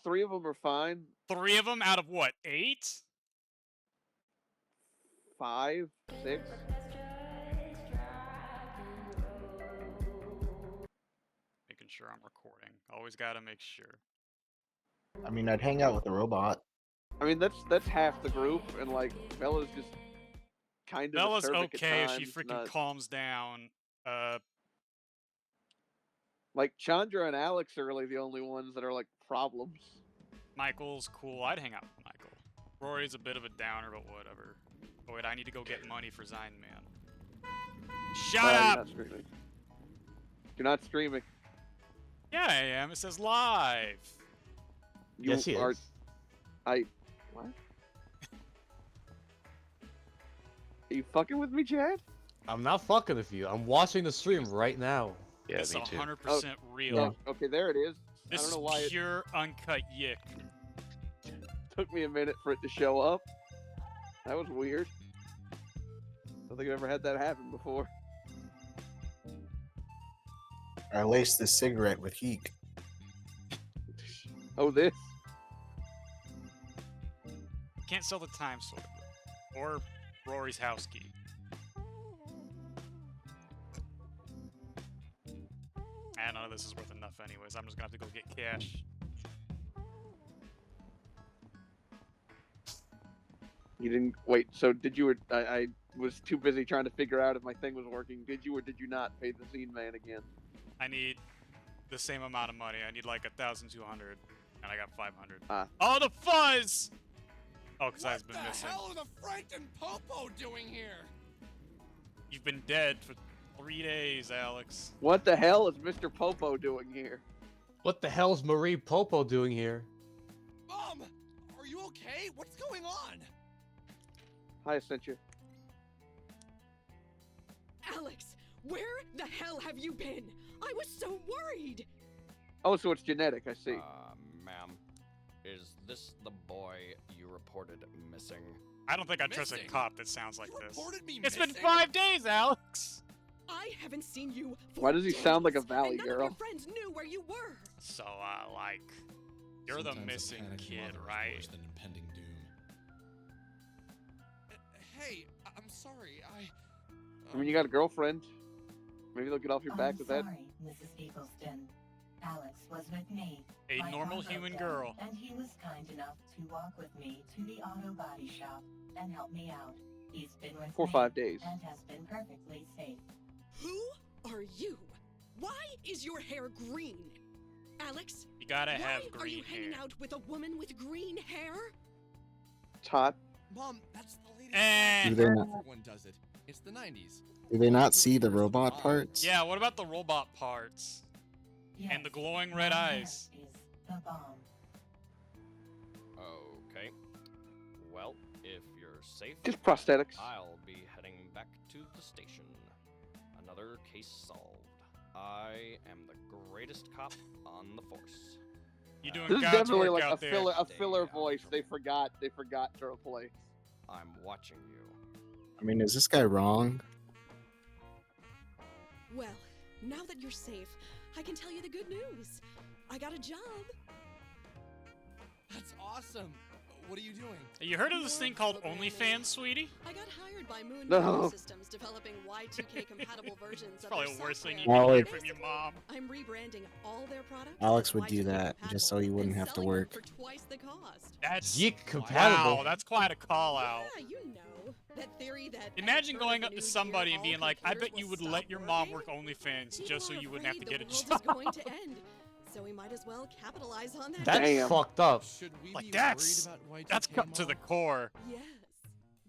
3 of them are fine. 3 of them out of what? 8? 5, 6. Making sure I'm recording. Always gotta make sure. I mean, I'd hang out with a robot. I mean, that's half the group, and like Bella's just kind of Bella's acerbic okay at if she times, freaking not... calms down. Like Chandra and Alex are really the only ones that are like problems. Michael's cool. I'd hang out with Michael. Rory's a bit of a downer, but whatever. Oh wait, I need to go get money for Zion Man. Shut You're up! not streaming. You're not streaming. Yeah, I am. It says live. You Yes, he are. is. What? Are you fucking with me, Chad? I'm not fucking with you. I'm watching the stream right now. Yeah, It's me too. 100% real. Yeah. Okay, there it is. This I don't is know why it pure uncut yick. took me a minute for it to show up. That was weird. Don't think I've ever had that happen before. I laced this cigarette with Yiik. Oh, this? Can't sell the time sword. Or Rory's house key. None of this is worth enough anyways. I'm just gonna have to go get cash. You didn't wait. So did you? I was too busy trying to figure out if my thing was working. Did you or did you not pay the scene man again? I need the same amount of money. I need like 1,200, and I got 500. Ah. Oh, the fuzz! Oh, because I've been What the missing. hell are the Frank and Popo doing here? You've been dead for 3 days, Alex. What the hell is Mr. Popo doing here? What the hell's Marie Popo doing here? Mom, are you okay? What's going on? Hi, I sent you. Alex, where the hell have you been? I was so worried. Oh, so it's genetic. I see. Ma'am, is this the boy you reported missing? I don't think I trust a Missing? cop that sounds like You this. reported me It's been missing? 5 days, Alex! I haven't seen you for Why does he sound like a days, valley and none girl? of your friends knew where you were. So, like, you're the Sometimes a missing panicked kid, mother is right? worse than impending doom. Hey, I'm sorry. I mean, you got a girlfriend. Maybe they'll get off your back with that. Sorry, Mrs. Eagleston. Alex was with me. A My normal car human broke down, girl. And he was kind enough to walk with me to the auto body shop and help me out. He's been with 4 or me 5 days. and has been perfectly safe. Who are you? Why is your hair green? Alex, You gotta have why are you green hanging hair. out with a woman with green hair? It's hot. Mom, that's the latest. Eh. Do they not, Everyone does it. It's the 90s. do they not see the robot parts? Yeah, what about the robot parts? Yes, And the glowing my red hair eyes. is the bomb. Okay. Well, if you're safe, Just prosthetics. I'll be heading back to the station. Another case solved. I am the greatest cop on the force. You doing This is God's definitely work like a out there. filler Stay voice. out They of forgot to replace. I'm watching you. I mean, is this guy wrong? Well, now that you're safe, I can tell you the good news. I got a job. That's awesome. What are you doing? You heard of this thing called Programming. OnlyFans, sweetie? I got hired by Moon No. Systems developing Y2K compatible versions It's of probably their the worst thing you software. can hear Alex. from your mom. I'm rebranding all their products. Alex as would do Y2K that just so he compatible wouldn't and have to selling them work. for twice the cost. That's Yiik compatible. Wow, that's quite a call out. Yeah, you know that theory that. at the Imagine turn of going the up to new somebody year, and being all like, I computers bet you will would stop let your mom working? work OnlyFans People just so are you wouldn't have to afraid get a the world job. is going to end, so we might as well capitalize on that. That's Damn. fucked up. Should we Like, be that's- worried about Y2K, That's cut to the Mom? core. Yes.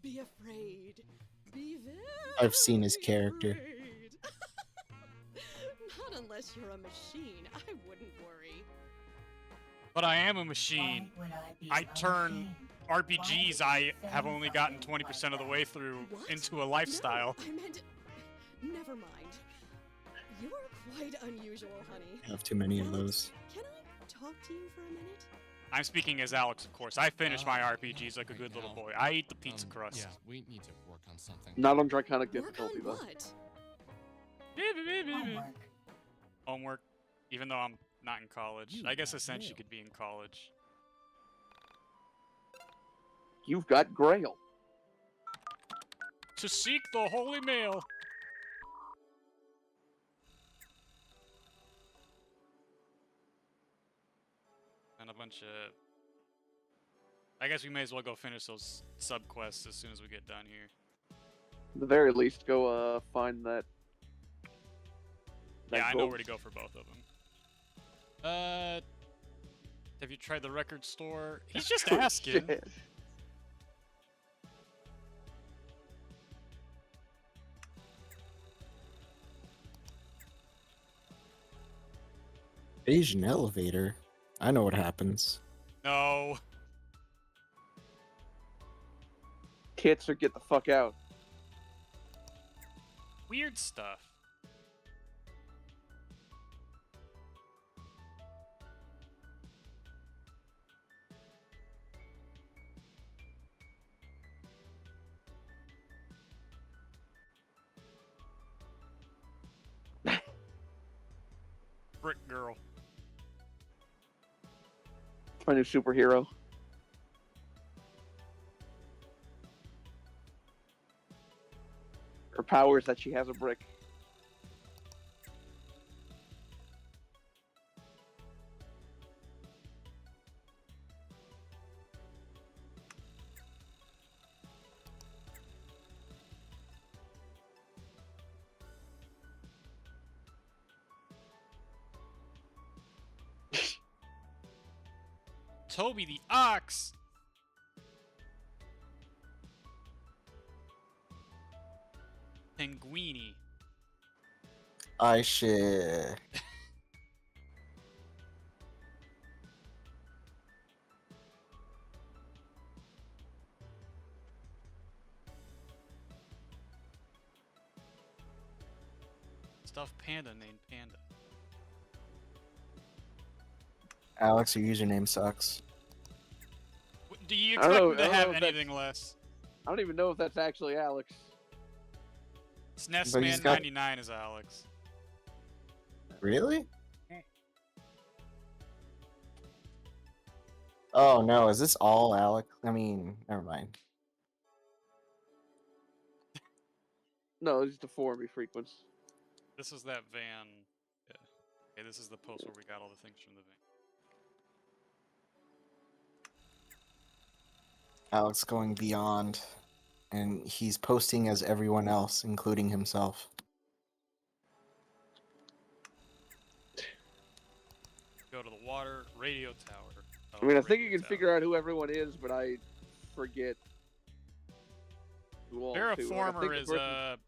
Be afraid. Be very I've seen his character. afraid. Not unless you're a machine. I wouldn't worry. But I am a machine. Why would I be I a turn machine? RPGs I have only gotten 20% of the way through What? into a lifestyle. No, I meant. Never mind. You're quite unusual, honey. I have too many of Alex, those. Can I talk to you for a minute? I'm speaking as Alex, of course. I finish my RPGs like a good little boy. I eat the pizza crust. Yeah, we need to work on something. Not on draconic Work difficulty on though. what? Homework. Homework, even though I'm not in college. I guess essentially could be in college. You've got Grail. To seek the Holy Mail. And a bunch of... I guess we may as well go finish those sub-quests as soon as we get done here. At the very least, go find that. Yeah, I know gold. where to go for both of them. Have you tried the record store? He's just Oh, asking. shit. Asian elevator. I know what happens. No. Kits or get the fuck out. Weird stuff. Brick girl. It's my new superhero. Her power is that she has a brick. Toby the Ox. Penguini. I should. Stuffed panda named Panda. Alex, your username sucks. Do you I don't expect know- him I to don't have know if anything less? I don't even know if that's actually Alex. But he's SNESman got- 99 is Alex. Really? Oh no, is this all Alex? I mean, never mind. No, it's just a forum he frequents. This is that van. Yeah. Okay, this is the post where we got all the things from the van. Alex going beyond, and he's posting as everyone else, including himself. Go to the water radio tower. Oh, I mean, I think radio you can tower. figure out who everyone is, but I forget who all. Like, I think Terraformer the is person-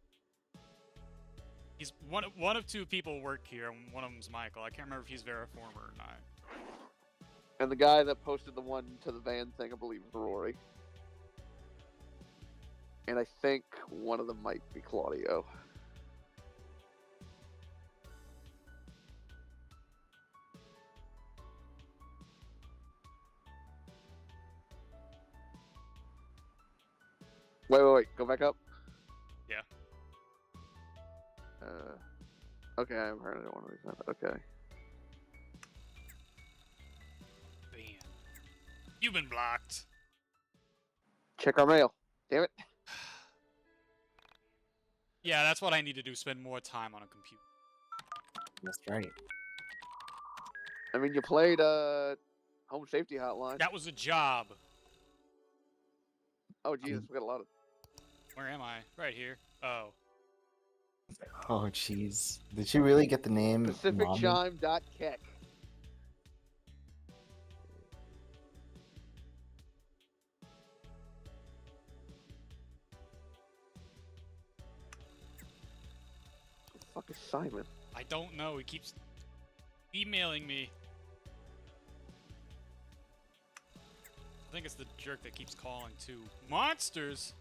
he's one of two people work here, and one of them's Michael. I can't remember if he's Terraformer or not. And the guy that posted the one to the van thing, I believe, was Rory. And I think one of them might be Claudio. Wait. Go back up. Yeah. Okay, I haven't heard anyone read that. Okay. Bam. You've been blocked. Check our mail. Damn it. Yeah, that's what I need to do. Spend more time on a computer. That's right. I mean, you played Home Safety Hotline. That was a job. Oh, Jesus, we got a lot of. Where am I? Right here. Oh. Oh jeez. Did she really get the name? Mommy? PacificChime.keck. Who the fuck is Simon? I don't know. He keeps emailing me. I think it's the jerk that keeps calling too. Monsters!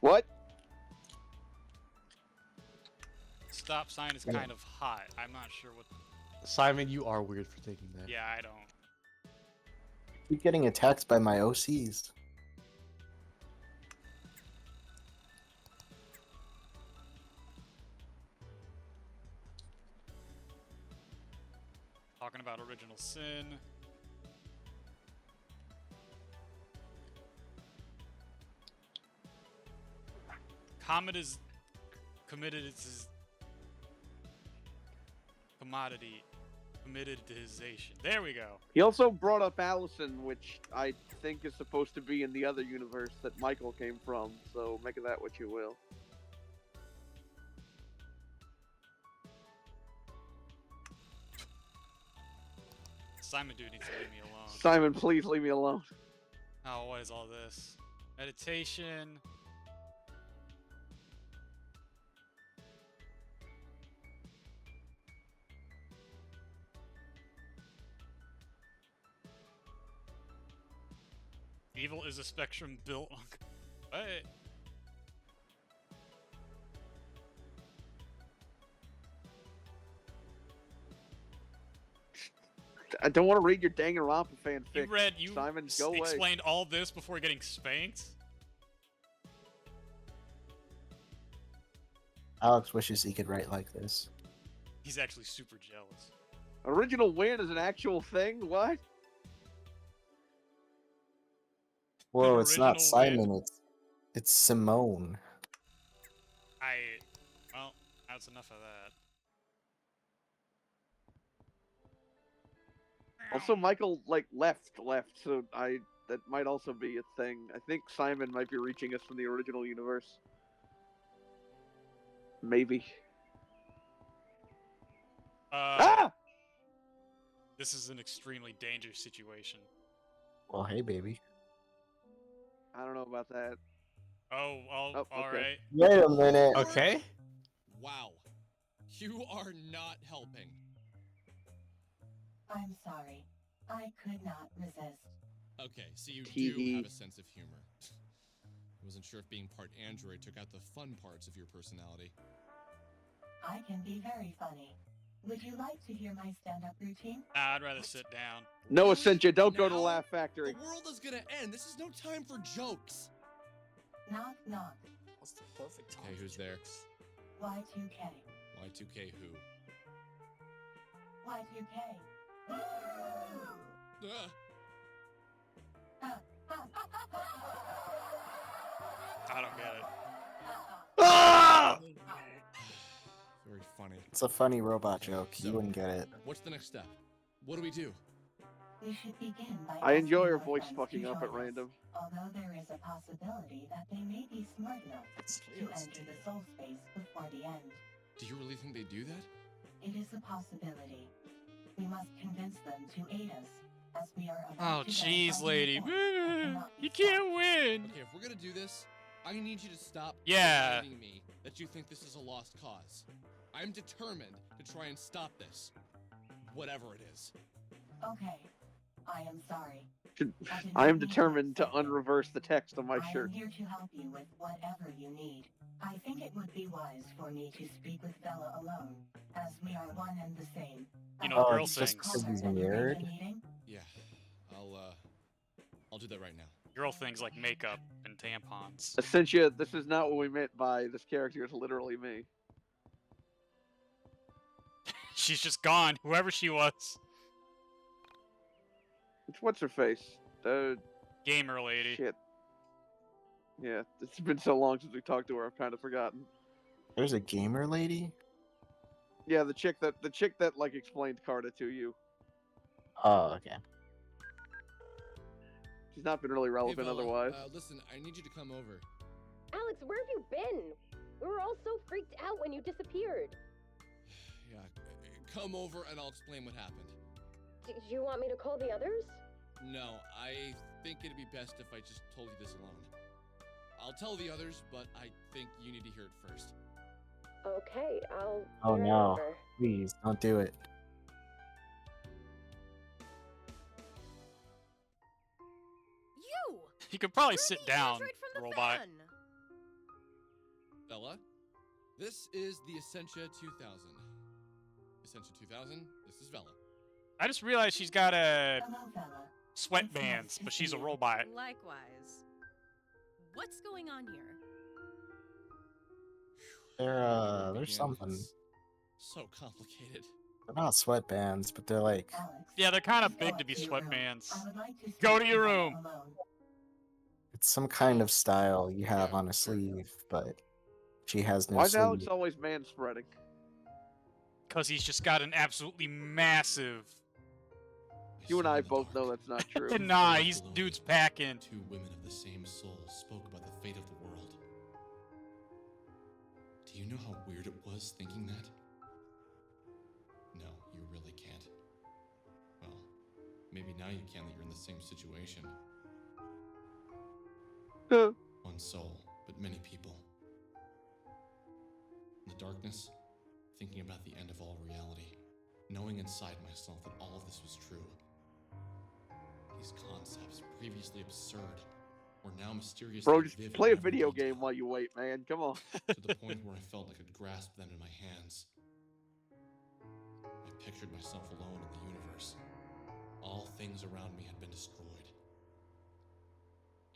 What? Stop sign is kind of hot. I'm not sure what. Simon, you are weird for thinking that. Yeah, I don't. Keep getting attacked by my OCs. Talking about original sin. Comet is committed its commodity. Committedization. There we go. He also brought up Allison, which I think is supposed to be in the other universe that Michael came from, so make of that what you will. Simon dude needs to leave me alone. Simon, please leave me alone. Oh, what is all this? Meditation. Evil is a spectrum built on... What? I don't want to read your Danganronpa fanfic. You read, you Simon, go away. explained all this before getting spanked? Alex wishes he could write like this. He's actually super jealous. Original win is an actual thing? What? Whoa, it's not original Simon, it's Simone. Well, that's enough of that. Also, Michael, like, left, so that might also be a thing. I think Simon might be reaching us from the original universe. Maybe. Ah! This is an extremely dangerous situation. Well, hey, baby. I don't know about that. Oh, okay. alright. Wait a minute. Okay. Wow. You are not helping. I'm sorry. I could not resist. Okay, so you Tee. do have a sense of humor. I wasn't sure if being part android took out the fun parts of your personality. I can be very funny. Would you like to hear my stand-up routine? Nah, I'd rather sit down. No, Really? Essentia, don't go to Now? Laugh Factory. The world is gonna end. This is no time for jokes. Knock, knock. What's the perfect time? Hey, for who's there? jokes? Y2K. Y2K who? Y2K. I don't get it. Ah! Very funny. It's a funny robot joke. So- You wouldn't get it. What's the next step? What do we do? We should begin by I enjoy asking your our voice friends fucking to up at join us. random. Although there is a possibility that they may be smart enough It's to clear as enter day. the soul space before the end. Do you really think they do that? It is a possibility. We must convince them to aid us, as we are about Oh, to jeez, die lady. fighting a death that cannot be You can't win. Okay, if we're gonna do this, I need you to stop Yeah. reminding me that you think this is a lost cause. I'm determined to try and stop this. Whatever it is. stopped. Okay. I am sorry. I am determined to unreverse the text on my I shirt. am here to help you with whatever you need. I think it would be wise for me to speak with Bella alone, as we are one and the same. You know, Oh, girl it's just things. because he's weird. Yeah. I'll do that right now. Girl things like makeup and tampons. Essentia, this is not what we meant by this character is literally me. She's just gone, whoever she was. What's her face? Gamer lady. Shit. Yeah, it's been so long since we talked to her, I've kind of forgotten. There's a gamer lady? Yeah, the chick that like explained Carta to you. Oh, okay. She's not been really relevant Hey, Bella, otherwise. Listen, I need you to come over. Alex, where have you been? We were all so freaked out when you disappeared. Yeah, come over and I'll explain what happened. Do you want me to call the others? No, I think it'd be best if I just told you this alone. I'll tell the others, but I think you need to hear it first. Okay, I'll. Oh, be right no. over. Please, don't do it. You! You could probably You're sit the down, android from the robot. fan. Bella, this is the Essentia 2000. Essentia 2000, this is Bella. I just realized she's got a Hello, Bella. sweatbands, but she's a robot. Likewise. What's going on here? There's Began something. was so complicated. They're not sweatbands, but they're like Alex, Yeah, they're kind of go big up to be your room. sweatbands. I would like to Go speak to your Bella room. alone. it's some kind of style you have Yeah, on a sure. sleeve, but she has no Why is sleeve. Alex always man spreading? Because he's just got an absolutely massive... I You and saw I in the both know dark. that's not true. Nah, Floors he's below dude's me. packing. Two women of the same soul spoke about the fate of the world. Do you know how weird it was thinking that? No, you really can't. Well, maybe now you can that you're in the same situation. One soul, but many people. In the darkness, thinking about the end of all reality, knowing inside myself that all of this was true. These concepts, previously absurd, were now mysteriously Bro, just vivid play a in every video detail, game while you wait, man. Come on. to the point where I felt I could grasp them in my hands. I pictured myself alone in the universe. All things around me had been destroyed.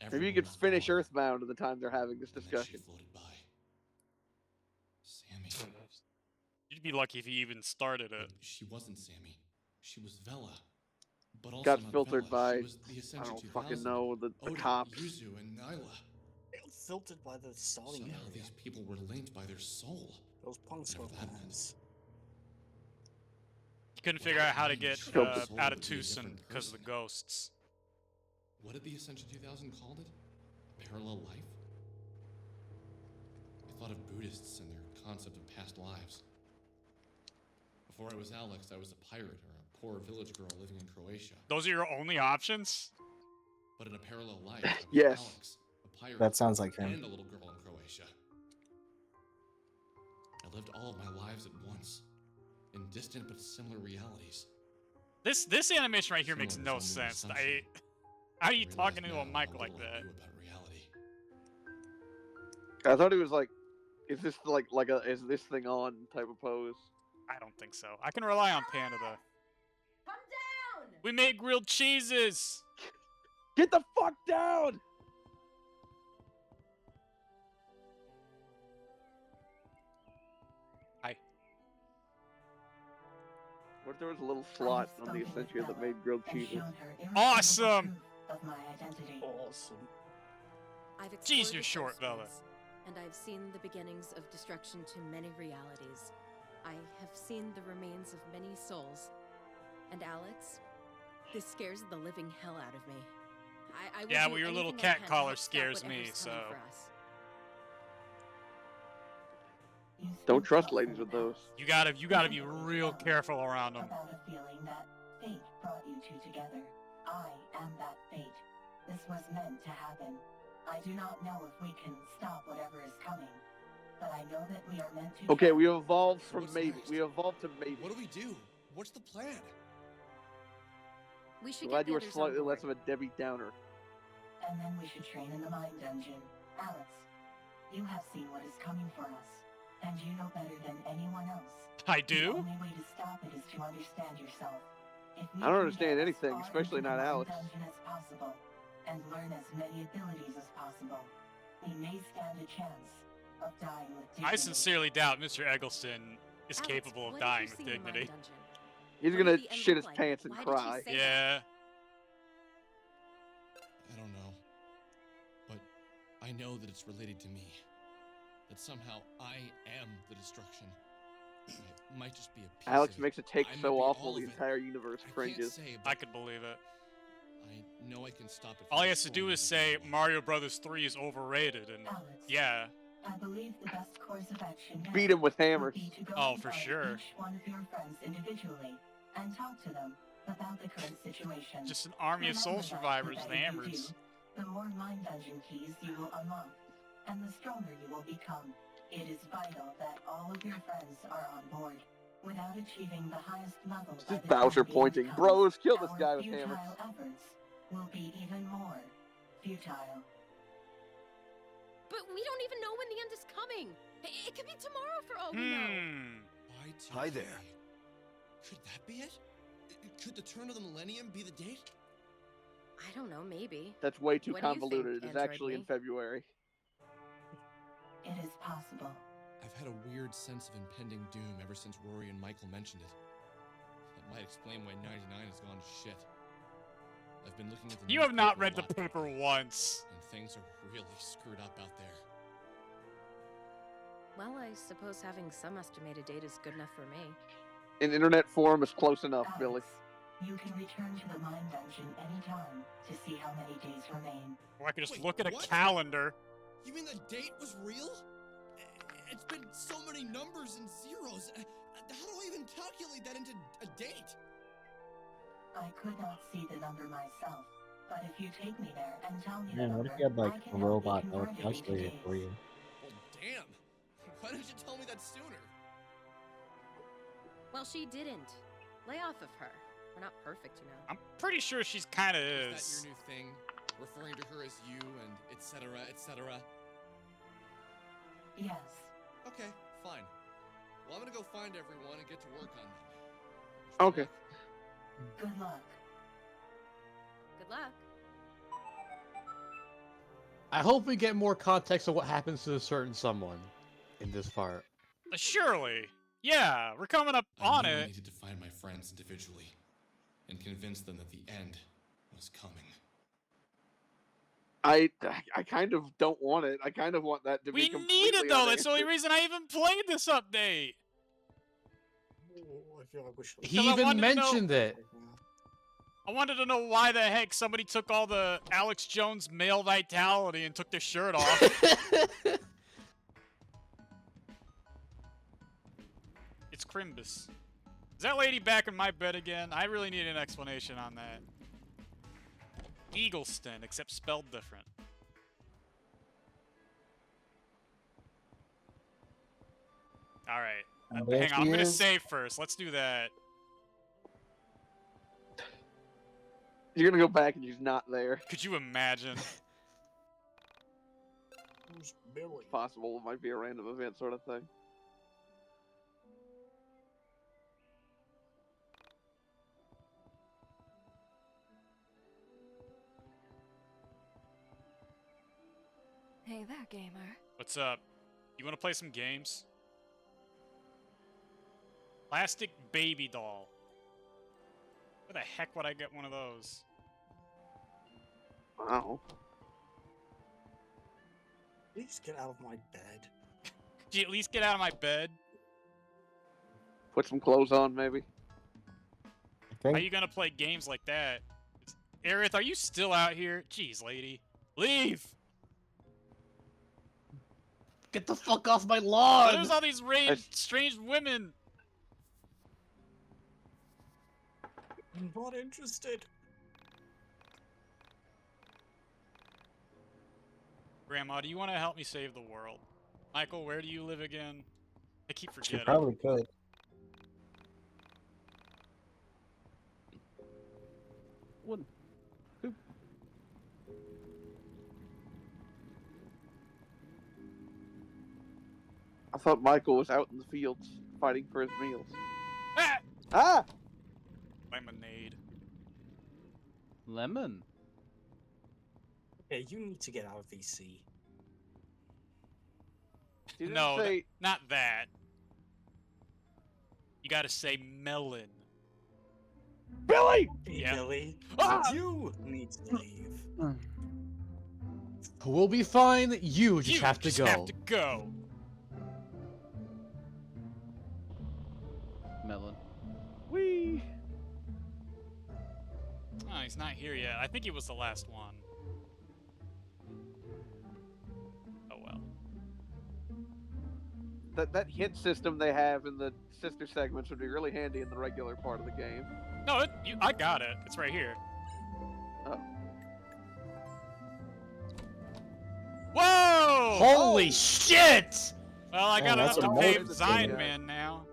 Maybe you Everyone could was finish gone, Earthbound at the time they're having this and then she discussion. floated by. Sammy. You'd be lucky if he even started But it. she wasn't Sammy. She was Vela. But also Got not filtered Vela. by, She was the I Essential don't 2000. fucking know, the Oda, cops. Yuzu, and Nyla. Filtered by the Sony Somehow area. these people were linked by their soul. Those punks were Whatever that meant. fans. He couldn't figure out how to get Soul out of would be a Tucson different because of the person. ghosts. What did the Essential 2000 called it? Parallel life? I thought of Buddhists and their concept of past lives. Before I was Alex, I was a pirate or a poor village girl living in Croatia. Those are your only options? But in a parallel life, I was Yes. Alex, a pirate, That sounds like him. and a little girl in Croatia. I lived all of my lives at once, in distant but similar realities. This animation right here makes Similar no was only an sense. assumption. How are you I talking realize to a now mic how like little I that? knew about reality. I thought he was like, is this like a is this thing on type of pose? I don't think so. I can rely on Panda though. Come down! We made grilled cheeses! Get the fuck down! Hi. What if there was a little slot on the Essentia that made grilled cheeses? Awesome! Of my identity. Awesome. I've Jeez, explored you're the short, source Bella. worlds, and I've seen the beginnings of destruction to many realities. I have seen the remains of many souls. And Alex, this scares the living hell out of me. I will Yeah, do well, your little anything I cat can to collar help stop scares me, whatever's coming so- for us. Don't trust ladies with those. You gotta be real careful around them. About a feeling that fate brought you two together. I am that fate. This was meant to happen. I do not know if we can stop whatever is coming, but I know that we are meant to. Okay, try. we evolved from What's maybe. next? We evolved to maybe. What do we do? What's the plan? We should Glad get you the were others on slightly board. less of a Debbie Downer. And then we should train in the mind dungeon. Alex, you have seen what is coming for us, and you know better than anyone else. I The do? only way to stop it is to understand yourself. If we I don't can understand get as anything, far especially into the not mind Alex. dungeon as possible, and learn as many abilities as possible, we may stand a chance of dying with dignity. I sincerely doubt Mr. Eggleston is Alex, capable of what did you dying see with in the mind dignity. dungeon? He's What gonna did the end shit look his like? pants and Why did you cry. say that? Yeah. I don't know. But I know that it's related to me. That somehow I am the destruction. I might just be a piece Alex of it. makes it take I might so be awful all the of it. entire universe I cringes. can't say, I but could believe it. I know I can stop it. All from he has to do destroying is say everyone. Mario Brothers 3 is overrated, and Alex, yeah. I believe the best course of action now Beat him with would hammers. be to go Oh, and for find sure. each one of your friends individually and talk to them about the current situation. Just an army of soul Remember that survivors the with better you hammers. do, the more mind dungeon keys you will unlock, and the stronger you will become. It is vital that all of your friends are on board. Without achieving the highest level, This by is the Bowser time the pointing. end Bros, comes, kill this our guy with futile hammers. efforts will be even more futile. But we don't even know when the end is coming. It could be tomorrow for all we know. Y2K. Hi there. Could that be it? Could the turn of the millennium be the date? I don't know, maybe. That's way too What do you think, convoluted. It is Android actually in me? February. It is possible. I've had a weird sense of impending doom ever since Rory and Michael mentioned it. might explain why 99 has gone to shit. I've been looking at the You have not newspaper a read the lot paper lately, once. and things are really screwed up out there. Well, I suppose having some estimated date is good enough for me. An internet forum is close enough, Billy. You can return to the mine dungeon anytime to see how many days remain. Or I could just Wait, look at a what? calendar. You mean the date was real? It's been so many numbers and zeros. How do I even calculate that into a date? I could not see the number myself, but if you take me there and tell me Man, the what number, if you had like I a can help you robot that would convert it calculate into it for days. you? Well, damn. Why didn't you tell me that sooner? Well, she didn't. Lay off of her. We're not perfect, you know. I'm pretty sure she's kind of Is that is. your new thing? Referring to her as you and etc., etc.? Yes. Okay, fine. Well, I'm gonna go find everyone and get to work on that. Okay. Good luck. Good luck. I hope we get more context of what happens to a certain someone in this part. Surely. Yeah, we're coming up on I knew I it. needed to find my friends individually and convince them that the end was coming. I kind of don't want it. I kind of want that to We be completely need it though. That's the only unanswered. reason I even played this update. I feel like we should. He I even wanted to know- mentioned it. I wanted to know why the heck somebody took all the Alex Jones male vitality and took their shirt off. It's Crimbus. Is that lady back in my bed again? I really need an explanation on that. Eagleston, except spelled different. Alright. there Hang on, I'm she gonna is. save first. Let's do that. You're gonna go back and she's not there. Could you imagine? Who's Billy? It's possible. It might be a random event sort of thing. Hey there, gamer. What's up? You wanna play some games? Plastic baby doll. Where the heck would I get one of those? Wow. Please get out of my bed. Could you at least get out of my bed? Put some clothes on, maybe. How are you gonna play games like that? Aerith, are you still out here? Jeez, lady. Leave! Get the fuck off my lawn! There's all these strange women! I'm not interested. Grandma, do you want to help me save the world? Michael, where do you live again? I keep She forgetting. probably could. One. Two. I thought Michael was out in the fields fighting for his meals. Ah! Ah! Lemonade. Lemon. Okay, you need to get out of VC. Didn't No, say... not that. You gotta say melon. Billy! Hey, Yeah. Billy. Ah! You need to leave. We'll be fine. You just You have to just go. have to go. Melon. Whee! Oh, he's not here yet. I think he was the last one. Oh well. That hit system they have in the sister segments would be really handy in the regular part of the game. No, I got it. It's right here. Oh. Whoa! Holy shit! Well, I got Man, enough that's to a pay motor Zion thing. Man now.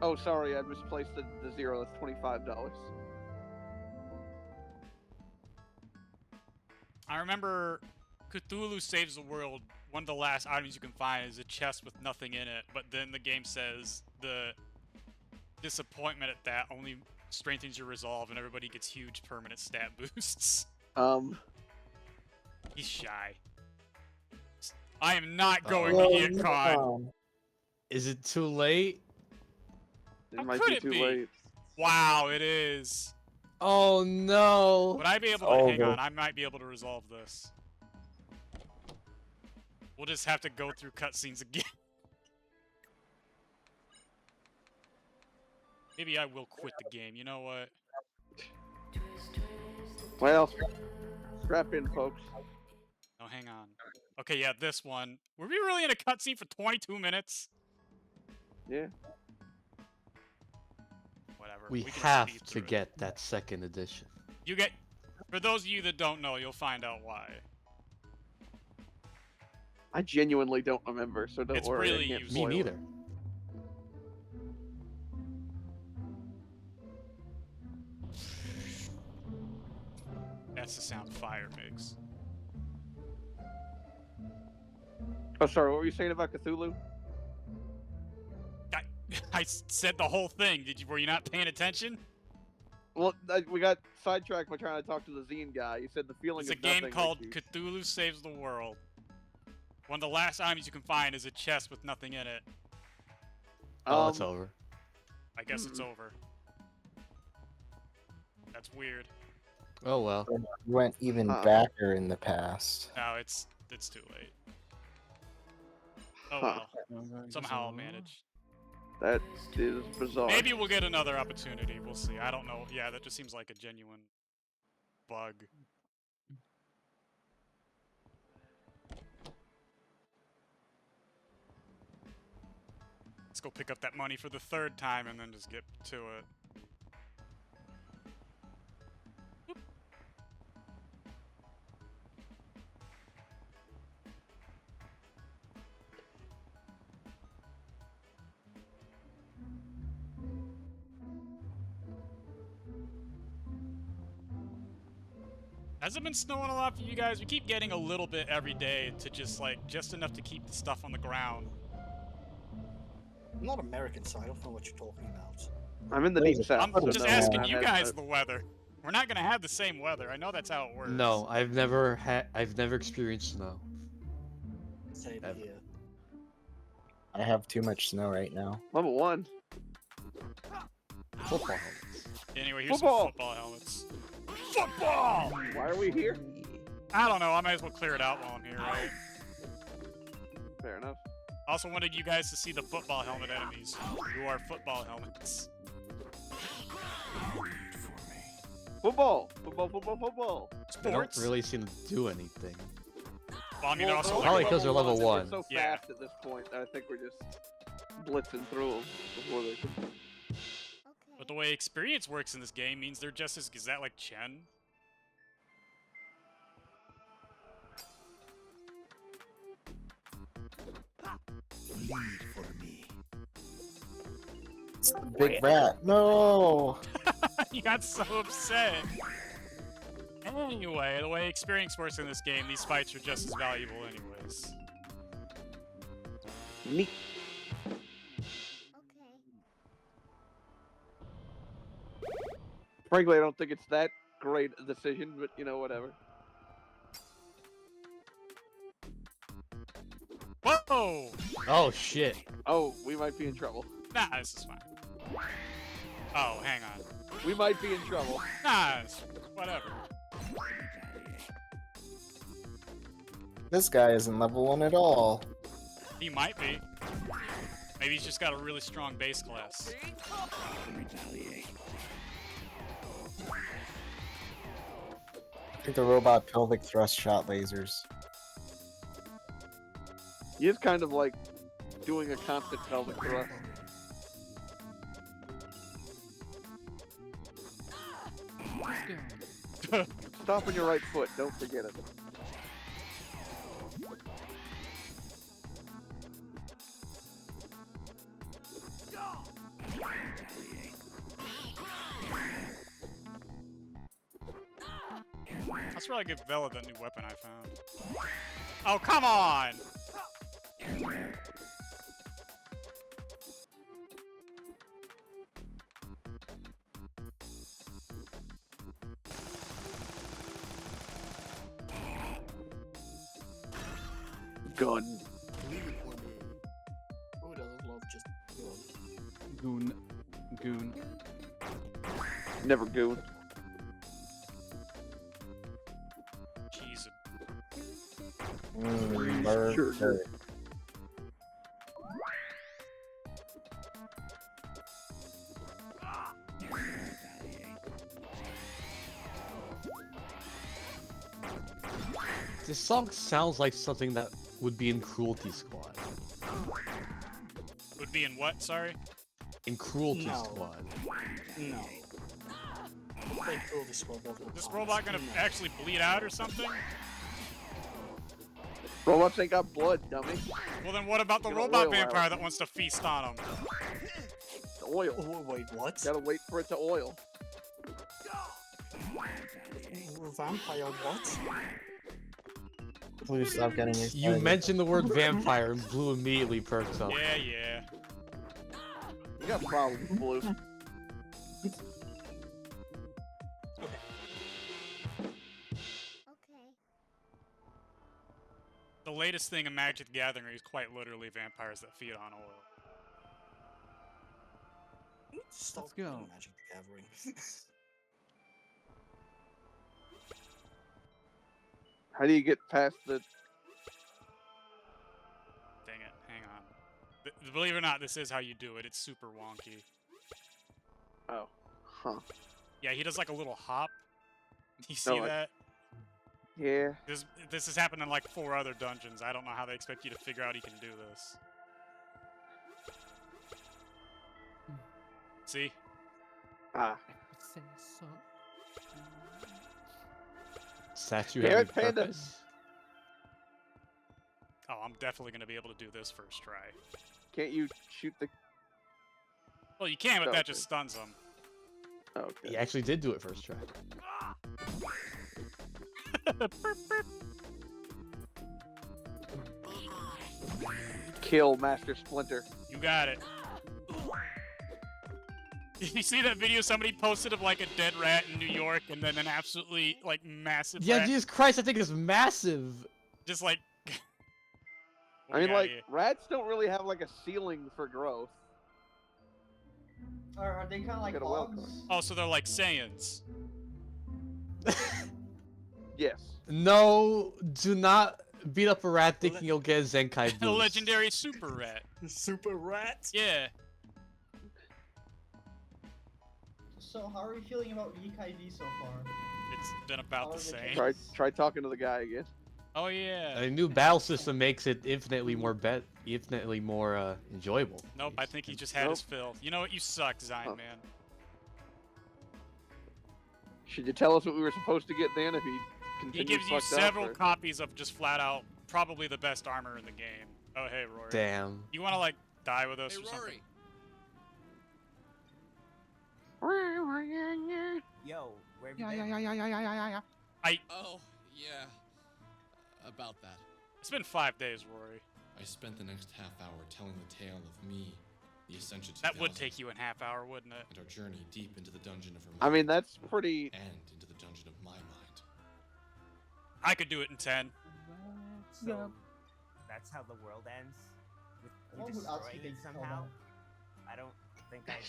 Oh, sorry, I misplaced the zero. That's $25. I remember Cthulhu Saves the World. One of the last items you can find is a chest with nothing in it, but then the game says the disappointment at that only strengthens your resolve and everybody gets huge permanent stat boosts. He's shy. I am not going to Oh, Yiik I.V. no. Is it too late? It How might could be it too be? late. Wow, it is. Oh no! Would I be able to hang on? I might be able to resolve this. We'll just have to go through cutscenes again. Maybe I will quit the game. You know what? Well, strap in, folks. Oh, hang on. Okay, yeah, this one. Were we really in a cutscene for 22 minutes? Yeah. Whatever. We can have speed to through it. get that second edition. You get. For those of you that don't know, you'll find out why. I genuinely don't remember, so don't It's worry. really I can't useful. Me spoil it. neither. That's the sound fire makes. Oh, sorry. What were you saying about Cthulhu? I said the whole thing. Were you not paying attention? Well, we got sidetracked by trying to talk to the zine guy. He said the feeling There's a of game nothing called makes you... Cthulhu Saves the World. One of the last items you can find is a chest with nothing in it. Oh, it's over. I guess it's over. That's weird. Oh well. We went even backer in the past. No, it's too late. Oh well. Somehow I'll manage. That is bizarre. Maybe we'll get another opportunity. We'll see. I don't know. Yeah, that just seems like a genuine bug. Let's go pick up that money for the third time and then just get to it. Has it been snowing a lot for you guys? We keep getting a little bit every day to just enough to keep the stuff on the ground. I'm not American, so I don't know what you're talking about. I'm in the deep south. I'm just asking you guys the weather. We're not gonna have the same weather. I know that's how it works. No, I've never experienced snow. Same here. I have too much snow right now. Level 1. Football helmets. Anyway, here's some football helmets. Football! Why are we here? I don't know. I might as well clear it out while I'm here, right? Fair enough. Also wanted you guys to see the football helmet enemies, who are football helmets. Football! Football, football, football! They don't Sports? really seem to do anything. Well, I mean, they're also probably because they're level 1. They're so fast at this point that I think we're just blitzing through them before they... But the way experience works in this game means they're just as... Is that like Chen? Lead for me. Big rat. No! You got so upset. Anyway, the way experience works in this game, these fights are just as valuable anyways. Neat. Frankly, I don't think it's that great a decision, but you know, whatever. Whoa! Oh shit. Oh, we might be in trouble. Nah, this is fine. Oh, hang on. We might be in trouble. Nah, it's whatever. This guy isn't level 1 at all. He might be. Maybe he's just got a really strong base class. I think the robot pelvic thrust shot lasers. He is kind of like doing a constant pelvic thrust. Stop on your right foot, don't forget it. Let's really give Vela that new weapon I found. Oh, come on! Gun. Who doesn't love just gun? Goon. Never goon. Cheese. Sure. This song sounds like something that would be in Cruelty Squad. Would be in what? Sorry. In Cruelty No. Squad. No. Play Cruelty Squad multiple Is this times. robot gonna actually bleed out or something? Robots ain't got blood, dummy. Well, then what about the Get an robot oil vampire out. that wants to feast on him? The oil. Oh, wait, what? Gotta wait for it to oil. Vampire what? Please stop getting excited. You mentioned the word vampire and Blue immediately perks up. Yeah, yeah. You got problems, Blue. The latest thing in Magic the Gathering is quite literally vampires that feed on oil. Stop Let's go. playing Magic the Gathering. How do you get past the... Dang it, hang on. Believe it or not, this is how you do it. It's super wonky. Oh. Huh. Yeah, he does like a little hop. You see like- that? Yeah. This has happened in like 4 other dungeons. I don't know how they expect you to figure out he can do this. See? Ah. Statue Damn having it, Panda. purpose? Oh, I'm definitely going to be able to do this first try. Can't you shoot the... Well, you can, but Okay. that just stuns him. Okay. He actually did do it first try. Kill Master Splinter. You got it. You see that video somebody posted of like a dead rat in New York and then an absolutely like massive Yeah, rat? Jesus Christ, I think it's massive. Just like... I mean, Yeah, like, yeah. rats don't really have, like, a ceiling for growth. Are they kind of like Get a well hogs? Oh, so they're like Saiyans. Yes. No, do not beat up a rat thinking you'll get a Zenkai A boost. legendary super rat. Super rat? Yeah. So how are you feeling about Yiik I.V so far? It's been about the same. Try talking to the guy again. Oh yeah. A new battle system makes it infinitely more enjoyable. Nope, I think he just had his fill. You know what? You suck, Zion Man. Should you tell us what we were supposed to get then if he He continues gives you fucked up, several or- copies of just flat out probably the best armor in the game. Oh hey, Rory. Damn. You want to like die with us Hey, or something? Rory. Yo, where have you Yeah. Oh, yeah. About that. It's been 5 days, Rory. I spent the next half hour telling the tale of me, the Ascension 2000, That would take you a half hour, wouldn't it? and our journey deep into the dungeon of her I mind, mean, that's pretty... and into the dungeon of my mind. I could do it in 10. So, that's how the world ends? With What you would destroying Atsuki it think somehow? about I don't think I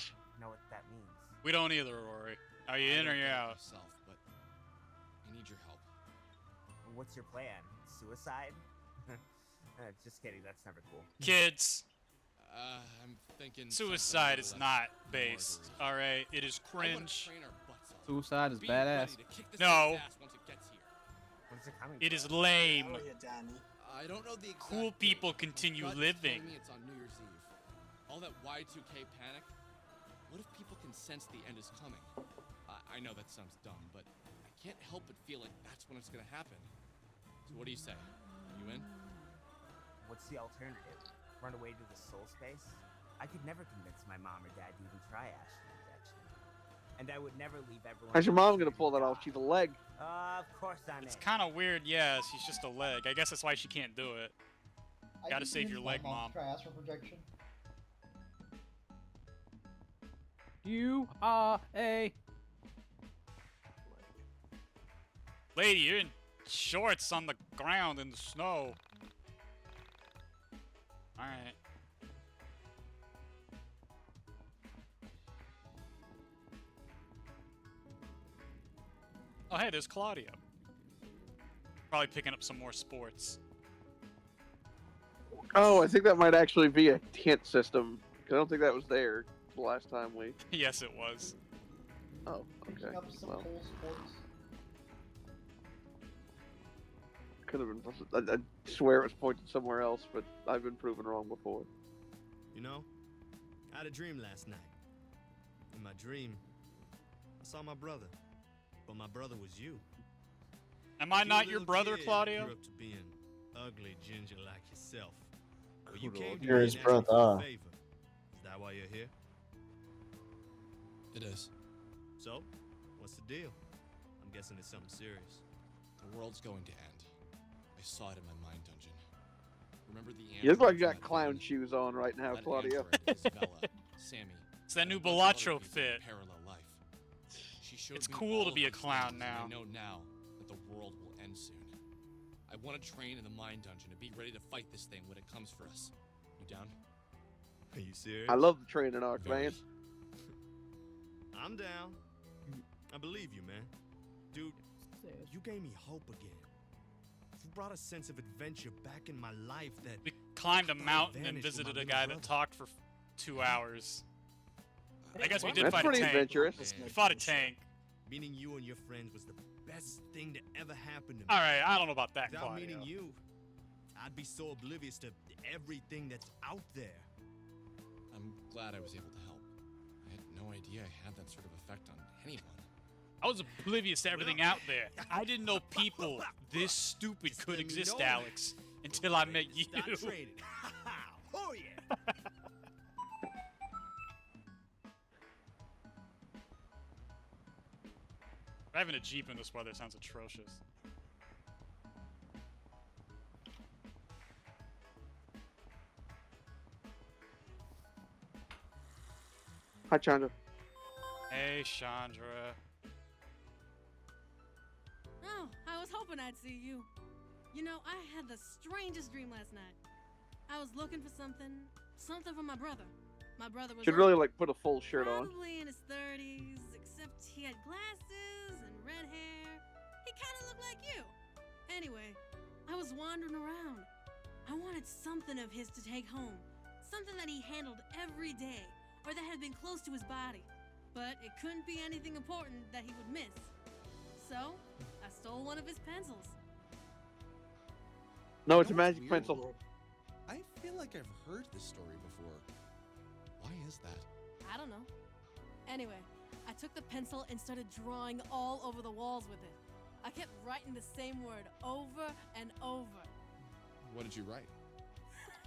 know what that means. We don't either, Rory. Are you I in or don't you get it out? myself, but I need your help. What's your plan? Suicide? Just kidding, that's never cool. Kids, I'm thinking suicide is something not that's based, more alright? It is I wanna cringe. train our butts off. Suicide is Be badass. ready to kick this No. thing's ass once it gets here. When's it coming? It is lame. Oh, yeah, Danny. I don't know the exact Cool date, people but continue my gut is living. telling me it's on New Year's Eve. All that Y2K panic. What if people can sense the end is coming? I know that sounds dumb, but I can't help but feel like that's when it's gonna happen. So what do you say? You in? What's the alternative? Run away to the soul space? I could never convince my mom or dad to even try astral projection. And I would never leave everyone. How's your mom gonna pull that off? She's a leg. Of course I'm It's in. kind of weird, yeah. She's just a leg. I guess that's why she can't do it. I Gotta could save your convince leg, my Mom. to Try astral projection. You are a. Lady, you're in shorts on the ground in the snow. Alright. Oh, hey, there's Claudio. Probably picking up some more sports. Oh, I think that might actually be a hint system. 'Cause I don't think that was there the last time we. Yes, it was. Oh, okay. Picking up some Well, cool sports. could have been. I swear it was pointed somewhere else, but I've been proven wrong before. You know, I had a dream last night. In my dream, I saw my brother, but my brother was you. Am I not You your little brother, kid Claudio? Grew up to being ugly ginger like yourself. But you Good came old to You're me his and asked me for a brother. favor. Is that why you're here? It is. So, what's the deal? I'm guessing it's something serious. The world's going to end. I saw it in my mind dungeon. Remember the You look like android you from got that clown van? shoes on right now, That Claudio. android is Vela, Sammy. It's that new and a bunch of other Bellotro people in fit. Parallel life. She showed It's me cool all to of be a these clown things, now. and I know now that the world will end soon. I want to train in the mind dungeon and be ready to fight this thing when it comes for us. You down? Are you serious? I love the training arc, Very. man. I'm down. I believe you, man. Dude, you gave me hope again. You brought a sense of adventure back in my life that We climbed a I thought mountain and vanished when visited my a little guy brother. that talked for 2 hours. I guess we did That's fight a pretty tank. adventurous. We fought a tank. Meeting you and your friends was the best thing to ever happen to me. All right, I don't know about that, Without Claudio. meeting you, I'd be so oblivious to everything that's out there. I'm glad I was able to help. I had no idea I had that sort of effect on anyone. I was oblivious to everything out there. I didn't know people this stupid could let me exist, know. Alex, until I met you. Start training. Oh yeah. Driving a Jeep in this weather sounds atrocious. Hi, Chandra. Hey, Chandra. Oh, I was hoping I'd see you. You know, I had the strangest dream last night. I was looking for something for my brother. My brother was Should really like put a full shirt on. probably in his 30s, except he had glasses and red hair. He kind of looked like you. Anyway, I was wandering around. I wanted something of his to take home, something that he handled every day, or that had been close to his body. But it couldn't be anything important that he would miss. So, I stole one of his pencils. No, it's a You know what's magic weird, pencil. Lord? I feel like I've heard this story before. Why is that? I don't know. Anyway, I took the pencil and started drawing all over the walls with it. I kept writing the same word over and over. What did you write?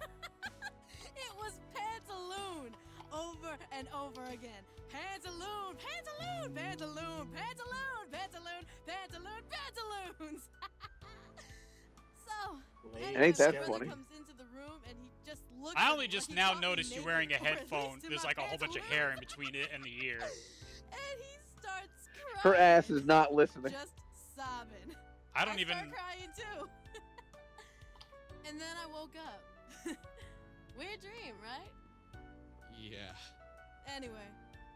It was pantaloon! Over and over again. Pantaloon! Pantaloon! Pantaloon! Pantaloon! Pantaloon! Pantaloon! Pantaloons! So, It ain't that my brother funny. comes into the room and he just looks I at only me just like he now caught me noticed you naked, wearing a or at headphone. least in There's my like a whole bunch of pantaloons. hair in between it and the ear. And he starts crying. Her ass is not listening. Just sobbing. I don't even. Start crying too. And then I woke up. Weird dream, right? Yeah. Anyway,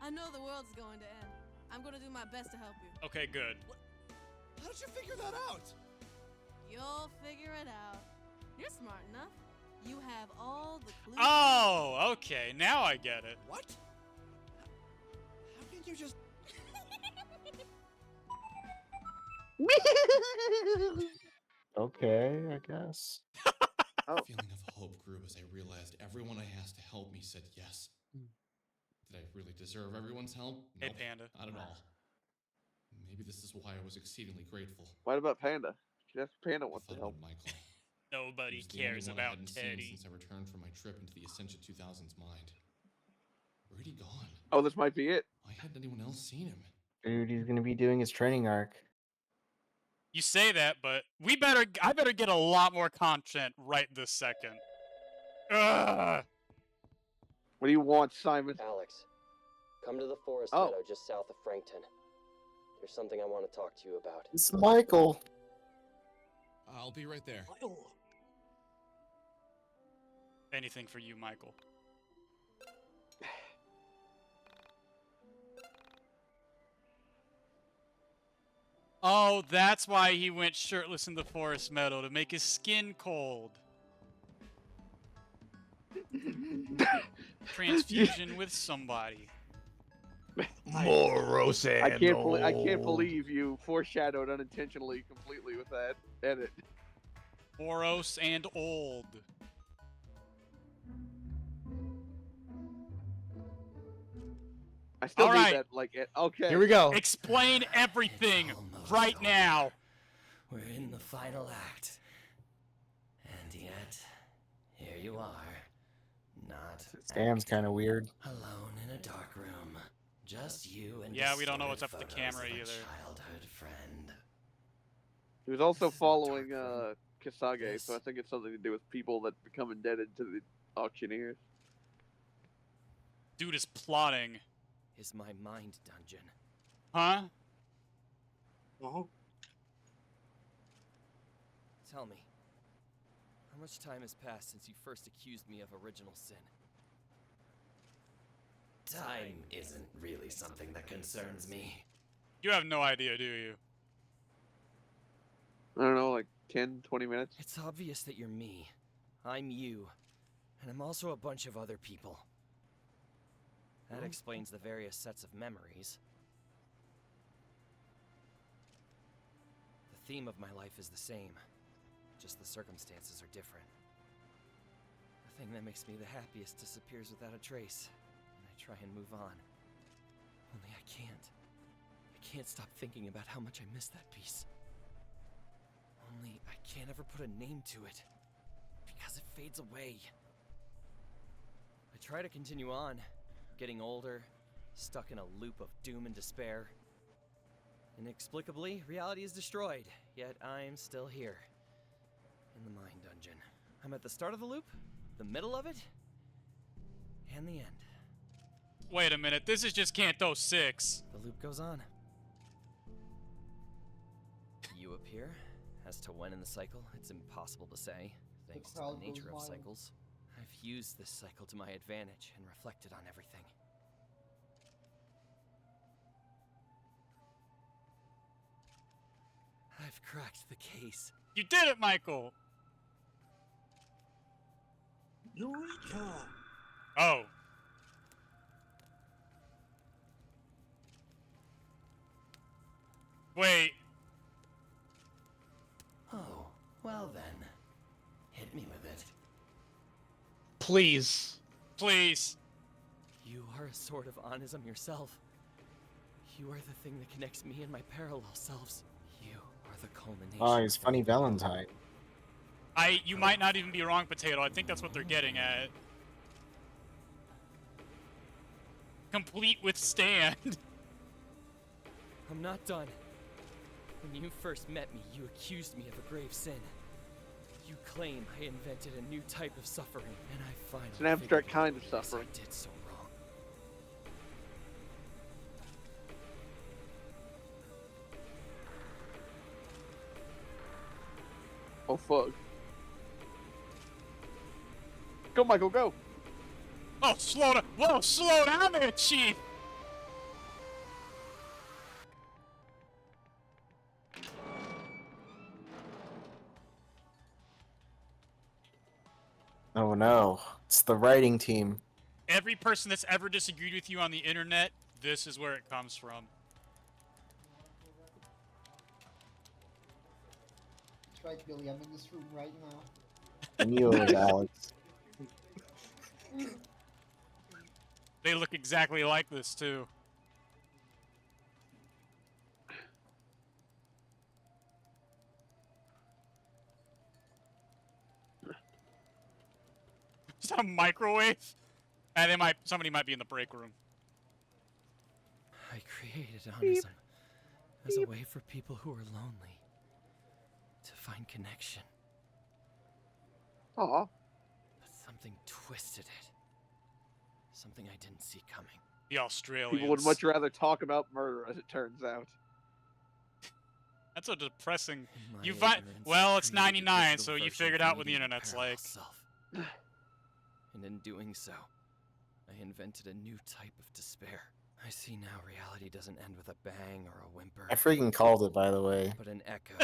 I know the world's going to end. I'm gonna do my best to help you. Okay, good. How did you figure that out? You'll figure it out. You're smart enough. You have all the clues. Oh, okay. Now I get it. What? How can you just... Okay, I guess. Oh. A feeling of hope grew as I realized everyone I asked to help me said yes. Did I really deserve everyone's help? Hey, Nope, Panda. not at all. Maybe this is why I was exceedingly grateful. What about Panda? That's Panda wants to I thought help. about Michael. Nobody He was the only cares one I about hadn't seen Teddy. since I returned from my trip into the Ascension 2000's mind. Where'd he gone? Oh, this might be it. Why hadn't anyone else seen him? Dude, he's gonna be doing his training arc. You say that, but I better get a lot more content right this second. Ugh. What do you want, Simon? Alex, come to the forest Oh. meadow just south of Frankton. There's something I want to talk to you about. It's Michael. I'll be right there. Anything for you, Michael. Oh, that's why he went shirtless in the forest meadow, to make his skin cold. Transfusion with somebody. Moros and I can't believe you foreshadowed unintentionally completely with that edit. Boros and old. I still All need right. that, okay. Here we go. Explain everything right now. We're in the final act. And yet, here you are. Not Stan's kind of weird. alone in a dark room. Just you and Yeah, we don't know what's up distorted with the camera photos of a either. childhood friend. He was also following Kasage, so I think it's something to do with people that become indebted to the auctioneers. Dude is plotting. Is my mind dungeon. Huh? Oh. Tell me, how much time has passed since you first accused me of original sin? Time isn't really something that concerns me. You have no idea, do you? I don't know, like 10, 20 minutes? It's obvious that you're me. I'm you. And I'm also a bunch of other people. That explains the various sets of memories. The theme of my life is the same. Just the circumstances are different. The thing that makes me the happiest disappears without a trace. And I try and move on. Only I can't. I can't stop thinking about how much I miss that piece. Only I can't ever put a name to it. Because it fades away. I try to continue on. Getting older. Stuck in a loop of doom and despair. Inexplicably, reality is destroyed. Yet I'm still here. In the mind dungeon. I'm at the start of the loop, the middle of it, and the end. Wait a minute, this is just Kanto 6. The loop goes on. You appear. As to when in the cycle, it's impossible to say, thanks to the nature of cycles. I've used this cycle to my advantage and reflected on everything. I've cracked the case. You did it, Michael! Eureka! Oh. Wait. Oh, well then. Hit me with it. Please. Please. You are a sort of Onism yourself. You are the thing that connects me and my parallel selves. You are the culmination. Oh, he's Funny Valentine. You might not even be wrong, Potato. I think that's what they're getting at. Complete with stand. I'm not done. When you first met me, you accused me of a grave sin. You claim I invented a new type of suffering, and I finally It's an abstract figured out kind of what it is suffering. I did so wrong. Oh, fuck. Go, Michael, go! Oh, slow down. Whoa, slow down there, Chief. Oh no, it's the writing team. Every person that's ever disagreed with you on the internet, this is where it comes from. That's right, Billy. I'm in this room right now. I knew it was Alex. They look exactly like this, too. Is that a microwave? And somebody might be in the break room. I created Onism as a way for people who are lonely to find connection. Aw. But something twisted it. Something I didn't see coming. The Australians. People would much rather talk about murder, as it turns out. That's so depressing. My You find ignorance well, it's created a 99, digital so you version figured of out what me the and my internet's parallel like. self. And in doing so, I invented a new type of despair. I see now reality doesn't end with a bang or a whimper. I freaking called it, by the way. But an echo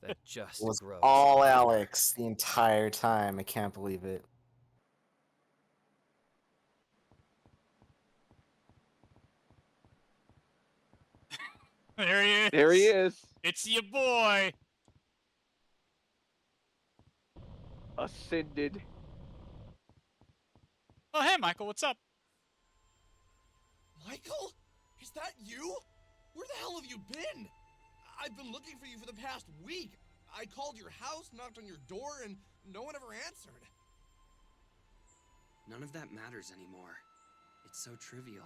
that just It was grows. all Alex the entire time. I can't believe it. There he is. There he is. It's your boy. Ascended. Oh, hey, Michael. What's up? Michael? Is that you? Where the hell have you been? I've been looking for you for the past week. I called your house, knocked on your door, and no one ever answered. None of that matters anymore. It's so trivial.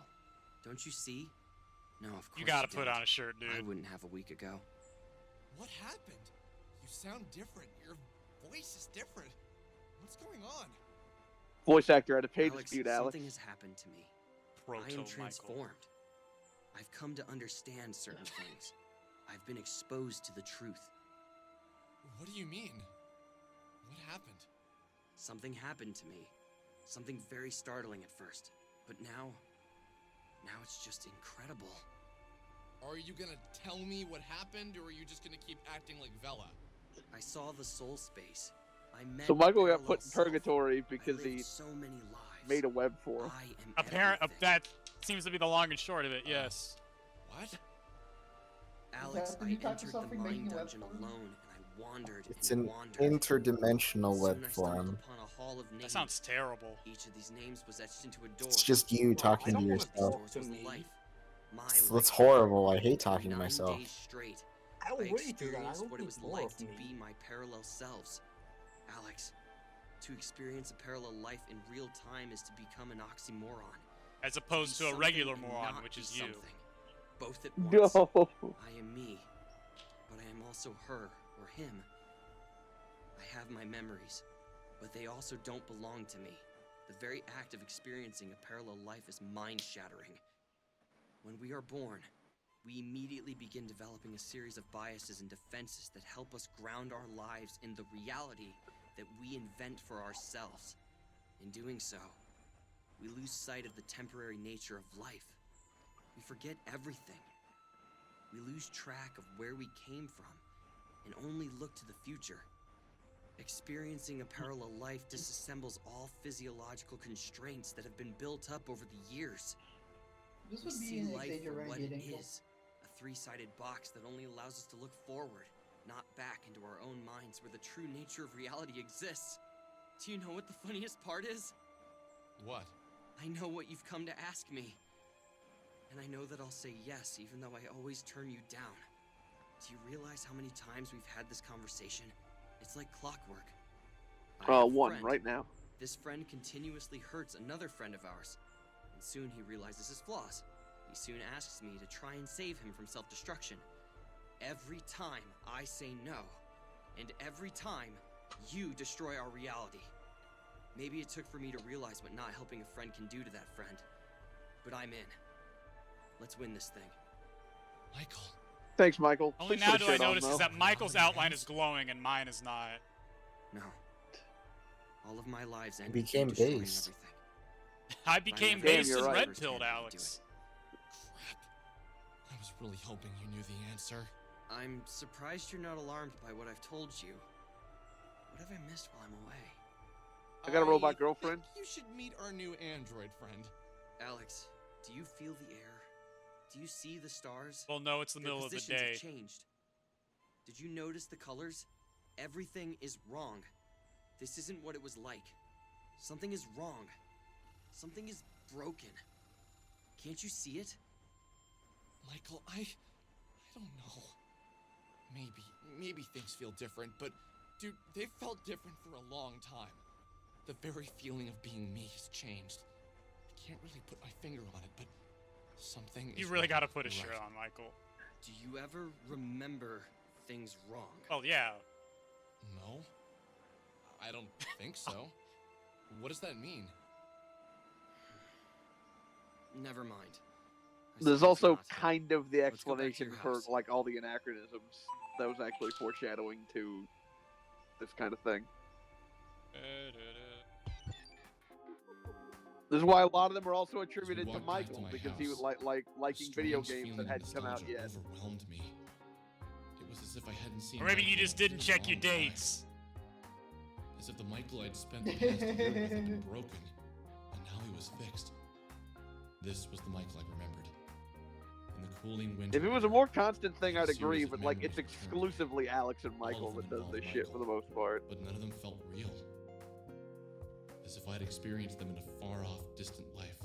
Don't you see? No, of course You gotta put don't. on a shirt, dude. I wouldn't have a week ago. What happened? You sound different. Your voice is different. What's going on? Voice actor had a pay Alex, dispute, Alex. something has happened to me. I Proto am transformed. I've come to understand certain things. I've been exposed to the truth. What do you mean? What happened? Something happened to me. Something very startling at first. But now it's just incredible. Are you gonna tell me what happened, or are you just gonna keep acting like Vela? I saw the soul space. I met So Michael got parallel put in self. purgatory because I lived he so many lives. made a web for him. I am Apparent. everything. That seems to be the long and short of it. Yes. What? Alex, Is that the I new type of entered stuff the you're making mind a web dungeon for? alone, and I wandered It's and an wandered. interdimensional Soon web I stumbled form. upon a hall of names. That sounds terrible. Each of these names was etched into a door. It's just you talking to One of these yourself. doors was life. My That's life. horrible. I hate talking to 9 myself. days straight. I I already do that. I experienced don't what it need was more like of to me. be my parallel selves. Alex, to experience a parallel life in real time is to become an oxymoron. As opposed to a Something regular and moron, not which be is you. something. Both at No. once. I am me, but I am also her or him. I have my memories, but they also don't belong to me. The very act of experiencing a parallel life is mind-shattering. When we are born, we immediately begin developing a series of biases and defenses that help us ground our lives in the reality that we invent for ourselves. In doing so, we lose sight of the temporary nature of life. We forget everything. We lose track of where we came from and only look to the future. Experiencing a parallel life disassembles all physiological constraints that have been built up over the years. This We would be see an life for what it exaggerated is, a three-sided box that only allows us to look forward, not back into our own minds where the true nature of reality exists. Do you know what the funniest part is? What? I know what you've come to ask me. And I know that I'll say yes, even though I always turn you down. Do you realize how many times we've had this conversation? It's like clockwork. I have a One friend. right now. This friend continuously hurts another friend of ours, and soon he realizes his flaws. He soon asks me to try and save him from self-destruction. Every time I say no, and every time you destroy our reality. Maybe it took for me to realize what not helping a friend can do to that friend, but I'm in. Let's win this thing. Michael. Thanks, Michael. Only Please now put a do I shirt on, notice is though. that Michael's outline is glowing and mine is not. No. All of my lives ended became with destroying base. everything. I became never based you're and right. red-pilled, Alex. I was really hoping you knew the answer. I'm surprised you're not alarmed by what I've told you. What have I missed while I'm away? I got a robot girlfriend. think you should meet our new android friend. Alex, do you feel the air? Do you see the stars? Well, no, it's the Their middle of the positions day. have changed. Did you notice the colors? Everything is wrong. This isn't what it was like. Something is wrong. Something is broken. Can't you see it? Michael, I don't know. Maybe things feel different, but dude, they've felt different for a long time. The very feeling of being me has changed. I can't really put my finger on it, but something is You really wrong. gotta put a You're shirt right. on, Michael. Do you ever remember things wrong? Oh, yeah. No. I don't think so. What does that mean? Never mind. I There's suppose also not. kind of the Let's go back to explanation your for house. like all the anachronisms that was actually foreshadowing to this kind of thing. This is why a lot of them are also attributed to walked back to Michael my because he house. was liking video Strange games that feeling of hadn't come out nostalgia yet. overwhelmed me. It was as if I hadn't seen. Or maybe you Michael just in a didn't check your long time. dates. As if the Michael I'd spent the past year with had been broken, and now he was fixed. This was the Michael I remembered. In the cooling winter. If it was a more constant thing, I'd series agree, of but like it's memories returned. exclusively Alex and All Michael of that them does this involved shit for the Michael, most part. But none of them felt real. As if I'd experienced them in a far-off, distant life.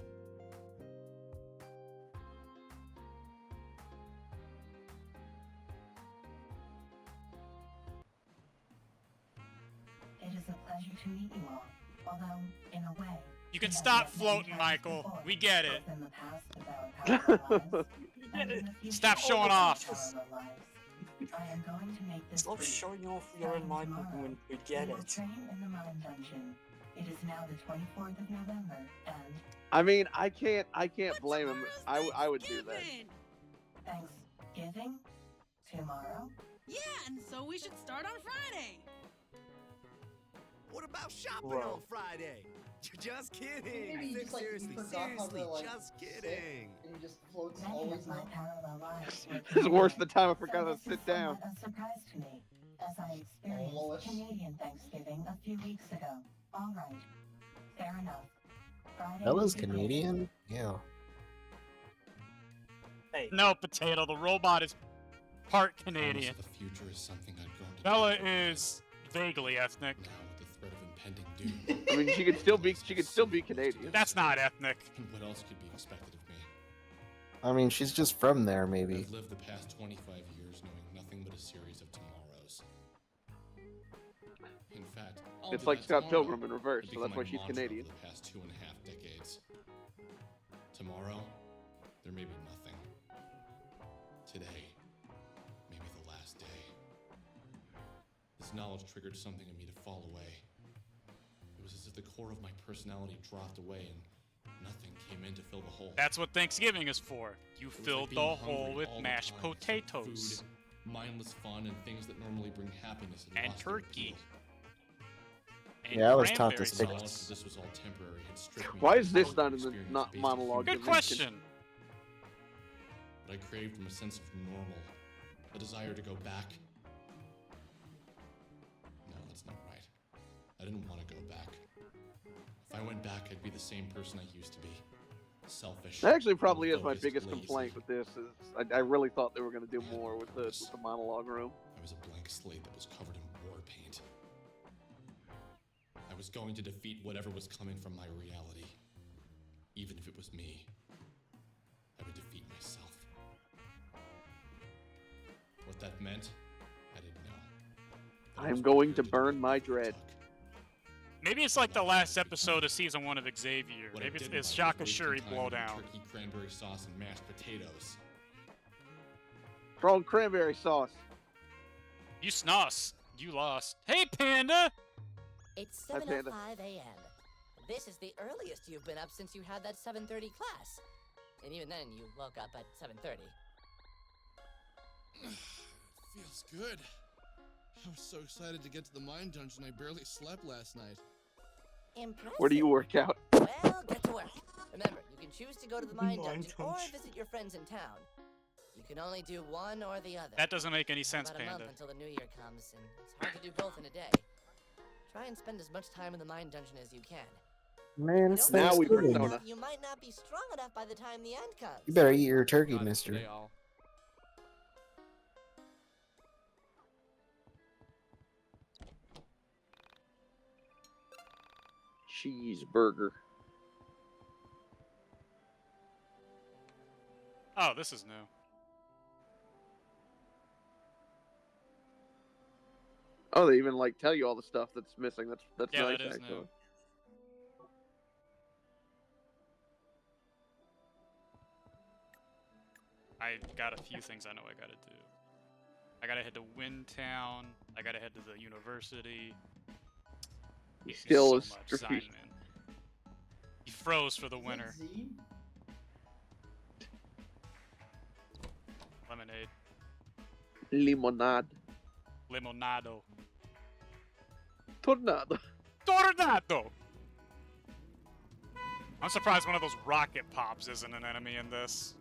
It is a pleasure to meet you all, although, in a way... You can we have stop met many floating, times Michael. before, We get it. both in the past with our parallel lives, and in the future Stop with showing our off. parallel lives. I am going to make this Stop brief. showing off your own Starting Michael tomorrow, when we get we will it. train in the mine dungeon. It is now the 24th of November, and I mean, I can't blame him. I would do that. Thanksgiving? Tomorrow? Yeah, and so we should start on Friday. What about shopping Bro. on Friday? Just kidding. Maybe you just like you Seriously, forgot how seriously, to like just sit, kidding. and you just floats Many always of my now. parallel lives were It's worse Canadian, the time I so forgot to this sit is down. somewhat a surprise to me, as I experienced Lois. Canadian Thanksgiving a few weeks ago. All right, fair enough. Friday Bella's will be Canadian? Yeah. Hey, No, Potato. The robot is part Promise Canadian. of the future is something I'd grown to Bella take for granted. is vaguely ethnic. Now, with the threat of impending doom. I mean, she could still be Canadian. That's not ethnic. And what else could be expected of me? I mean, she's just from there, maybe. I've lived the past 25 years knowing nothing but a series of tomorrows. In fact, I'll It's do like that Scott tomorrow. Pilgrim in reverse, It'd so that's become why my she's mantra Canadian. over the past 2.5 decades. Tomorrow, there may be nothing. Today, maybe the last day. This knowledge triggered something in me to fall away. It was as if the core of my personality dropped away and nothing came in to fill the hole. That's what Thanksgiving is for. You It was like filled the being hole hungry with all the mashed time. potatoes. Food, mindless fun, and things that normally bring happiness had And lost their turkey. appeal. And Yeah, I was taught to cranberry stick- The knowledge sauce. that this was all temporary had stripped me Why of is the this power not to in the experience not basic monologue? Good human question. What I craved from a sense of normal, a desire to go back. No, that's not right. I didn't want to go back. If I went back, I'd be the same person I used to be. Selfish. That actually probably is my unfocused, biggest lazy. complaint with this. Is I really thought they were going to do more with the monologue room. I was a blank slate that was covered in war paint. I was going to defeat whatever was coming from my reality. Even if it was me, I would defeat myself. What that meant, I didn't know. But I am was going to prepared burn do my whatever it dread. took. Maybe it's like the last episode of season 1 of Xavier. What I Maybe it's, didn't it's like Shaka was wasting Shuri time eating blowdown. Turkey, cranberry sauce, and mashed potatoes. Strong cranberry sauce. You snoss. You lost. Hey, Panda! It's Hi, Panda. 7:05 a.m. This is the earliest you've been up since you had that 7:30 class. And even then, you woke up at 7:30. Feels good. I was so excited to get to the mine dungeon, I barely slept last night. Impressive. Where do you work out? Well, get to work. Remember, you can choose to go to the mine Mine dungeon or dungeon. visit your friends in town. You can only do one or the other. That doesn't make any sense, About a Panda. month until the new year comes, and it's hard to do both in a day. Try and spend as much time in the mine dungeon as you can. Man, You it's don't Now we Thanksgiving. persona. You might not be strong enough by the time the end comes. You better eat your turkey, Not mister. today, all. Cheeseburger. Oh, this is new. Oh, they even like tell you all the stuff that's missing. That's Yeah, nice that is actually. new. I got a few things I know I gotta do. I gotta head to Windtown. I gotta head to the university. He It's still so is much street. signing in. He froze for the winter. Z? Lemonade. Limonade. Limonado. Tornado. Tornado! I'm surprised one of those rocket pops isn't an enemy in this.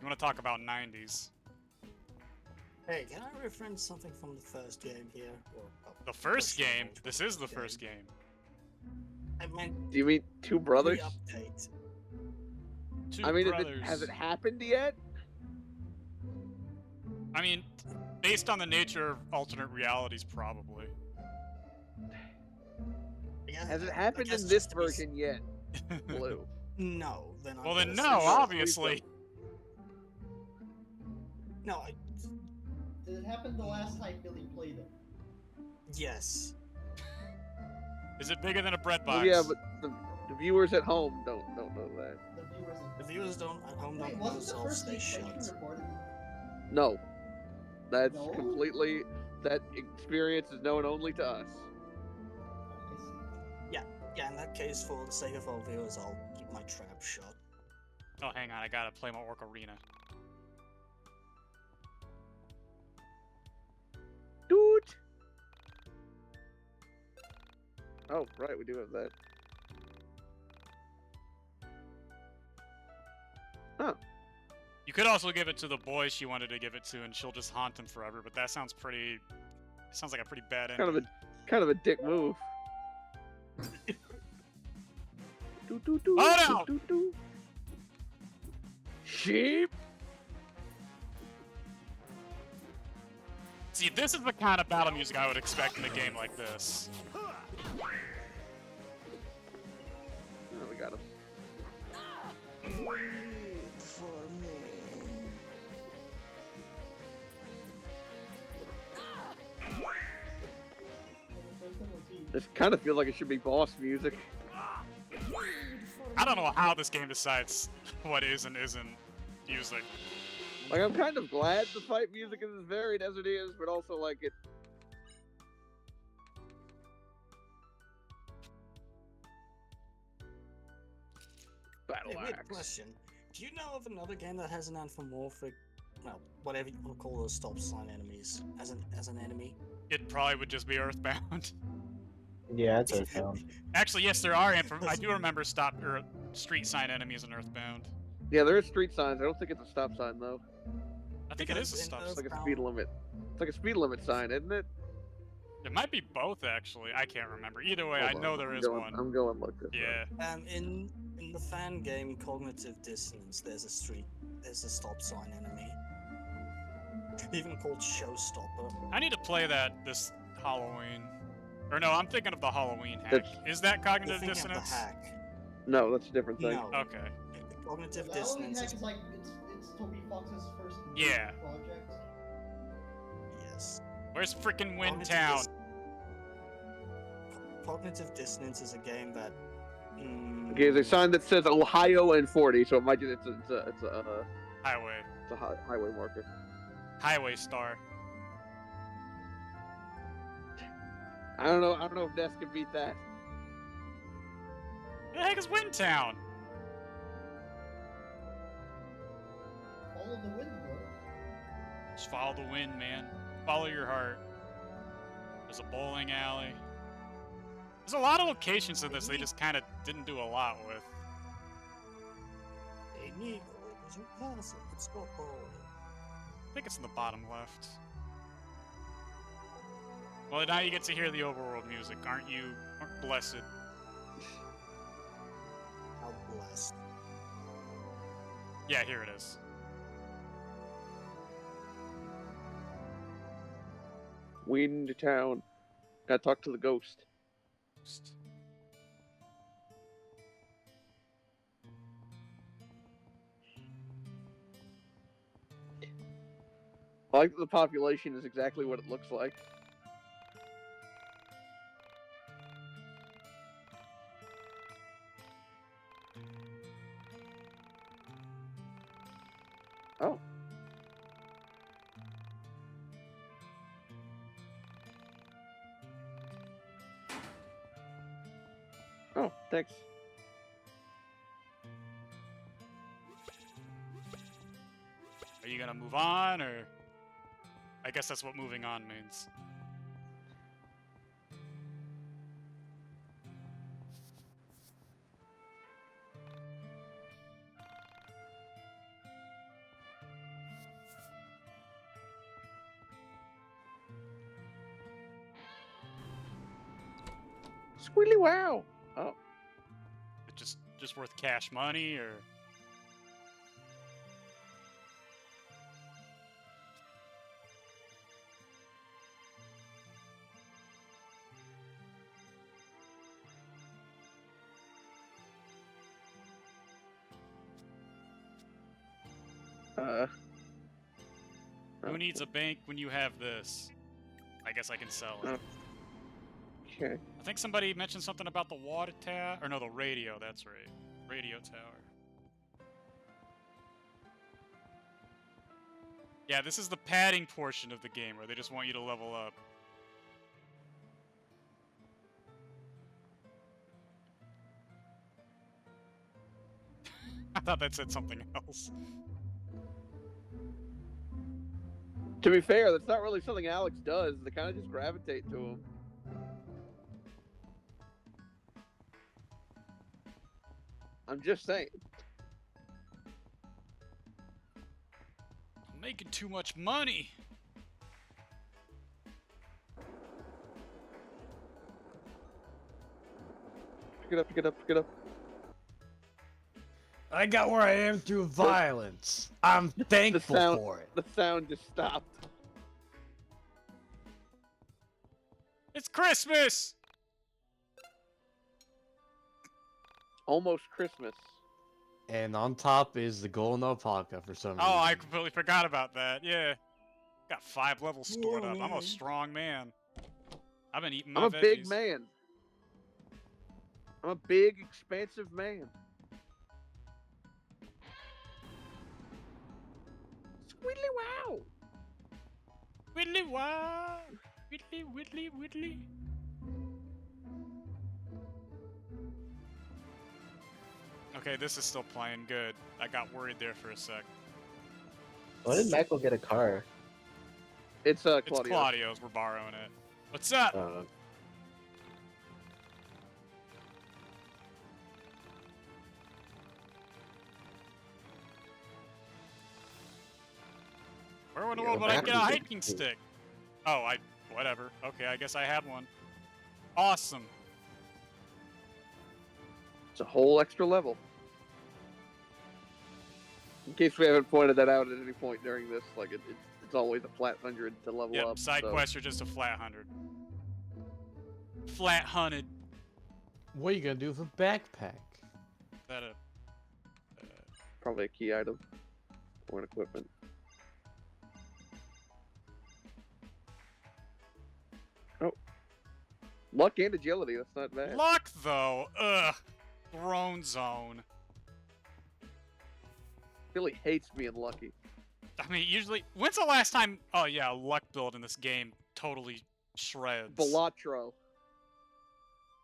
You want to talk about 90s? Hey, can I reference something from the first game here? Or, The first game? This is the first game. I meant. Do you mean Two Brothers? Update. Two I mean, Brothers. has it happened yet? I mean, based on the nature of alternate realities, probably. Has it happened in this version yet? Blue. No, then. Well, then no, obviously. No. Did it happen the last time Billy played it? Yes. Is it bigger than a bread Well, box? yeah, but the viewers at home don't know that. The viewers don't at home don't know Wasn't the themselves. first They expansion shut. recorded? No, that's No? completely. That experience is known only to us. Yeah. In that case, for the sake of our viewers, I'll keep my trap shut. Oh, hang on, I gotta play my Ocarina. Dude. Oh, right, we do have that. Huh. You could also give it to the boy she wanted to give it to, and she'll just haunt him forever. But that sounds pretty. Sounds like a pretty bad ending. Kind of a dick move. Oh no! Sheep. See, this is the kind of battle music I would expect in a game like this. Oh, we got him. This kind of feels like it should be boss music. I don't know how this game decides what is and isn't music. Like, I'm kind of glad the fight music is as varied as it is, but also, like, it... Battle Hey, weird axe. question. Do you know of another game that has an anthropomorphic, well, whatever you want to call those stop sign enemies, as an enemy? It probably would just be Earthbound. Yeah, it's Earthbound. Actually, yes, there are. I do remember street sign enemies in Earthbound. Yeah, there is street signs. I don't think it's a stop sign, though. I think it is a stop It's sign. like a speed limit. It's like a speed limit sign, isn't it? It might be both, actually. I can't remember. Either way, Hold I on, know there I'm is going- one. I'm going look this Yeah. In the fan game Cognitive Dissonance, there's a stop sign enemy. Even called Showstopper. I need to play that this Halloween. Or no, I'm thinking of the Halloween hack. That's- Is that You're cognitive thinking of the dissonance? hack. No, that's a different thing. No. Okay. Cognitive The Halloween Dissonance hack is is like it's Toby Fox's first Yeah. project. yes. Where's freaking Wind Cognitive Town? Cognitive Dissonance is a game that. Okay, there's a sign that says Ohio and 40, so it might just it's a Highway. it's a highway marker. Highway Star. I don't know if Ness can beat that. Where the heck is Wind Town? Follow the wind, bro. Just follow the wind, man. Follow your heart. There's a bowling alley. There's a lot of locations in this they just kind of didn't do a lot with. Hey, Nico, it your castle. Let's go home. I think it's in the bottom left. Well, now you get to hear the overworld music. Aren't you blessed? How blessed. Yeah, here it is. Wind Town. Gotta talk to the ghost. I like that the population is exactly what it looks like. Oh. Oh, thanks. Are you gonna move on, or? I guess that's what moving on means. Squealy wow. Oh. Just worth cash money or? Who needs a bank when you have this? I guess I can sell it. Okay. I think somebody mentioned something about the water tower. Or no, the radio. That's right. Radio tower. Yeah, this is the padding portion of the game where they just want you to level up. I thought that said something else. To be fair, that's not really something Alex does. They kind of just gravitate to him. I'm just saying. I'm making too much money. Pick it up, pick it up, pick it up. I got where I am through violence. I'm thankful for it. The sound just stopped. It's Christmas! Almost Christmas. And on top is the golden alpaca for some reason. Oh, I completely forgot about that. Yeah. Got 5 levels stored up. I'm a strong man. I've been eating my I'm a big veggies. man. I'm a big, expansive man. Squiddly wow! Whitley wow! Whitley, Whitley, Whitley. Okay, this is still playing good. I got worried there for a sec. Why did Michael get a car? It's It's Claudio's. Claudio's. We're borrowing it. What's up? Where in the world would I get a hiking stick? Oh, whatever. Okay, I guess I had one. Awesome. It's a whole extra level. In case we haven't pointed that out at any point during this, like it's always a flat 100 to level Yep, up. side so. quests are just a flat 100. Flat 100. What are you gonna do with a backpack? Is that a... Probably a key item or an equipment. Oh. Luck and agility, that's not bad. Luck, though. Ugh. Throne zone. Billy hates being lucky. I mean, usually... When's the last time... Oh, yeah, a luck build in this game totally shreds. Balatro.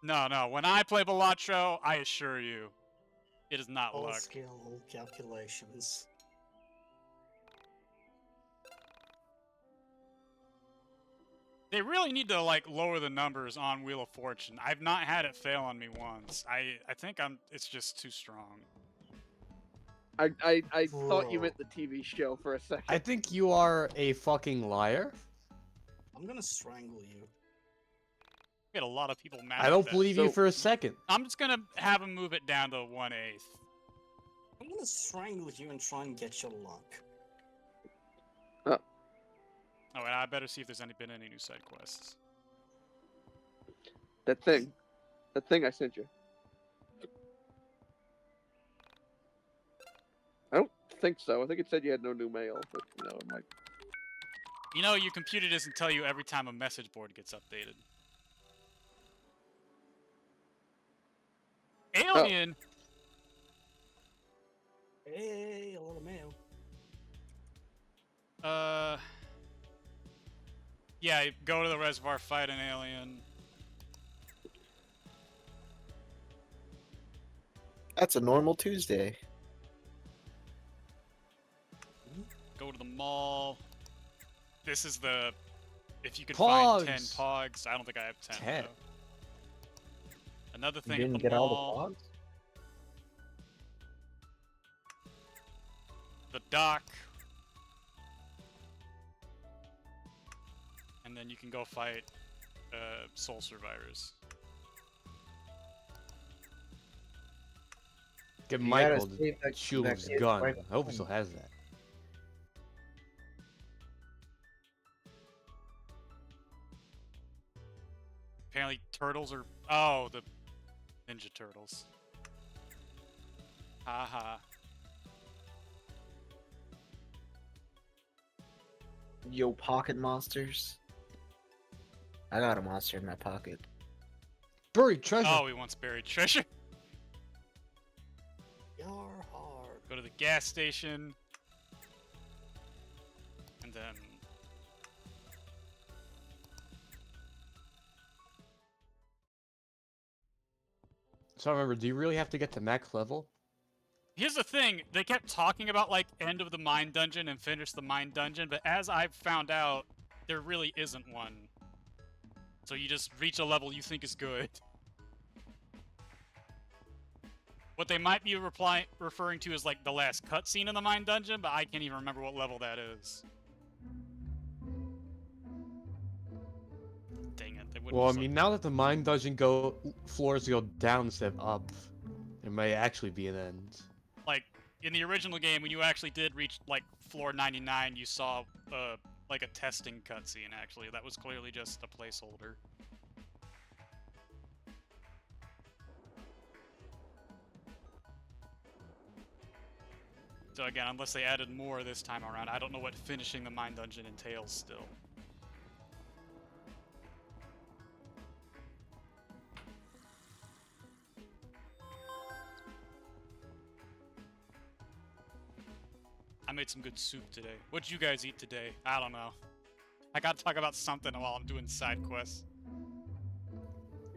No. When I play Balatro, I assure you, it is not All luck. skill calculations. They really need to, like, lower the numbers on Wheel of Fortune. I've not had it fail on me once. I think it's just too strong. I thought you meant the TV show for a second. I think you are a fucking liar. I'm gonna strangle you. Get a lot of people mad. I don't at that. believe you for a second. I'm just gonna have him move it down to 1/8. I'm gonna strangle you and try and get your luck. Oh, and I better see if there's been any new side quests. That thing I sent you. I don't think so. I think it said you had no new mail, but it might. You know, your computer doesn't tell you every time a message board gets updated. Alien! Hey, a little mail. Yeah, go to the reservoir, fight an alien. That's a normal Tuesday. Go to the mall. This is the... If you could Pogs. find 10 Pogs. I don't think I have 10. 10. Though. Another You thing didn't at the get mall. all the pogs? The dock. And then you can go fight soul survivors. Get You gotta Michael to save that- shoot that his kid's gun. life I hope he still has that. Apparently turtles are... Oh, the Ninja Turtles. Haha. Yo, pocket monsters. I got a monster in my pocket. Buried treasure. Oh, he wants buried treasure. You're hard. Go to the gas station. And then... So I remember, do you really have to get to max level? Here's the thing, they kept talking about, like, end of the mine dungeon and finish the mine dungeon, but as I've found out, there really isn't one. So you just reach a level you think is good. What they might be referring to is, like, the last cutscene in the mine dungeon, but I can't even remember what level that is. Dang it, they wouldn't Well, I just, mean, like- now that the mine dungeon floors go down instead of up, it may actually be an end. Like, in the original game, when you actually did reach, like, floor 99, you saw, like, a testing cutscene, actually. That was clearly just a placeholder. So again, unless they added more this time around, I don't know what finishing the mine dungeon entails still. I made some good soup today. What'd you guys eat today? I don't know. I gotta talk about something while I'm doing side quests.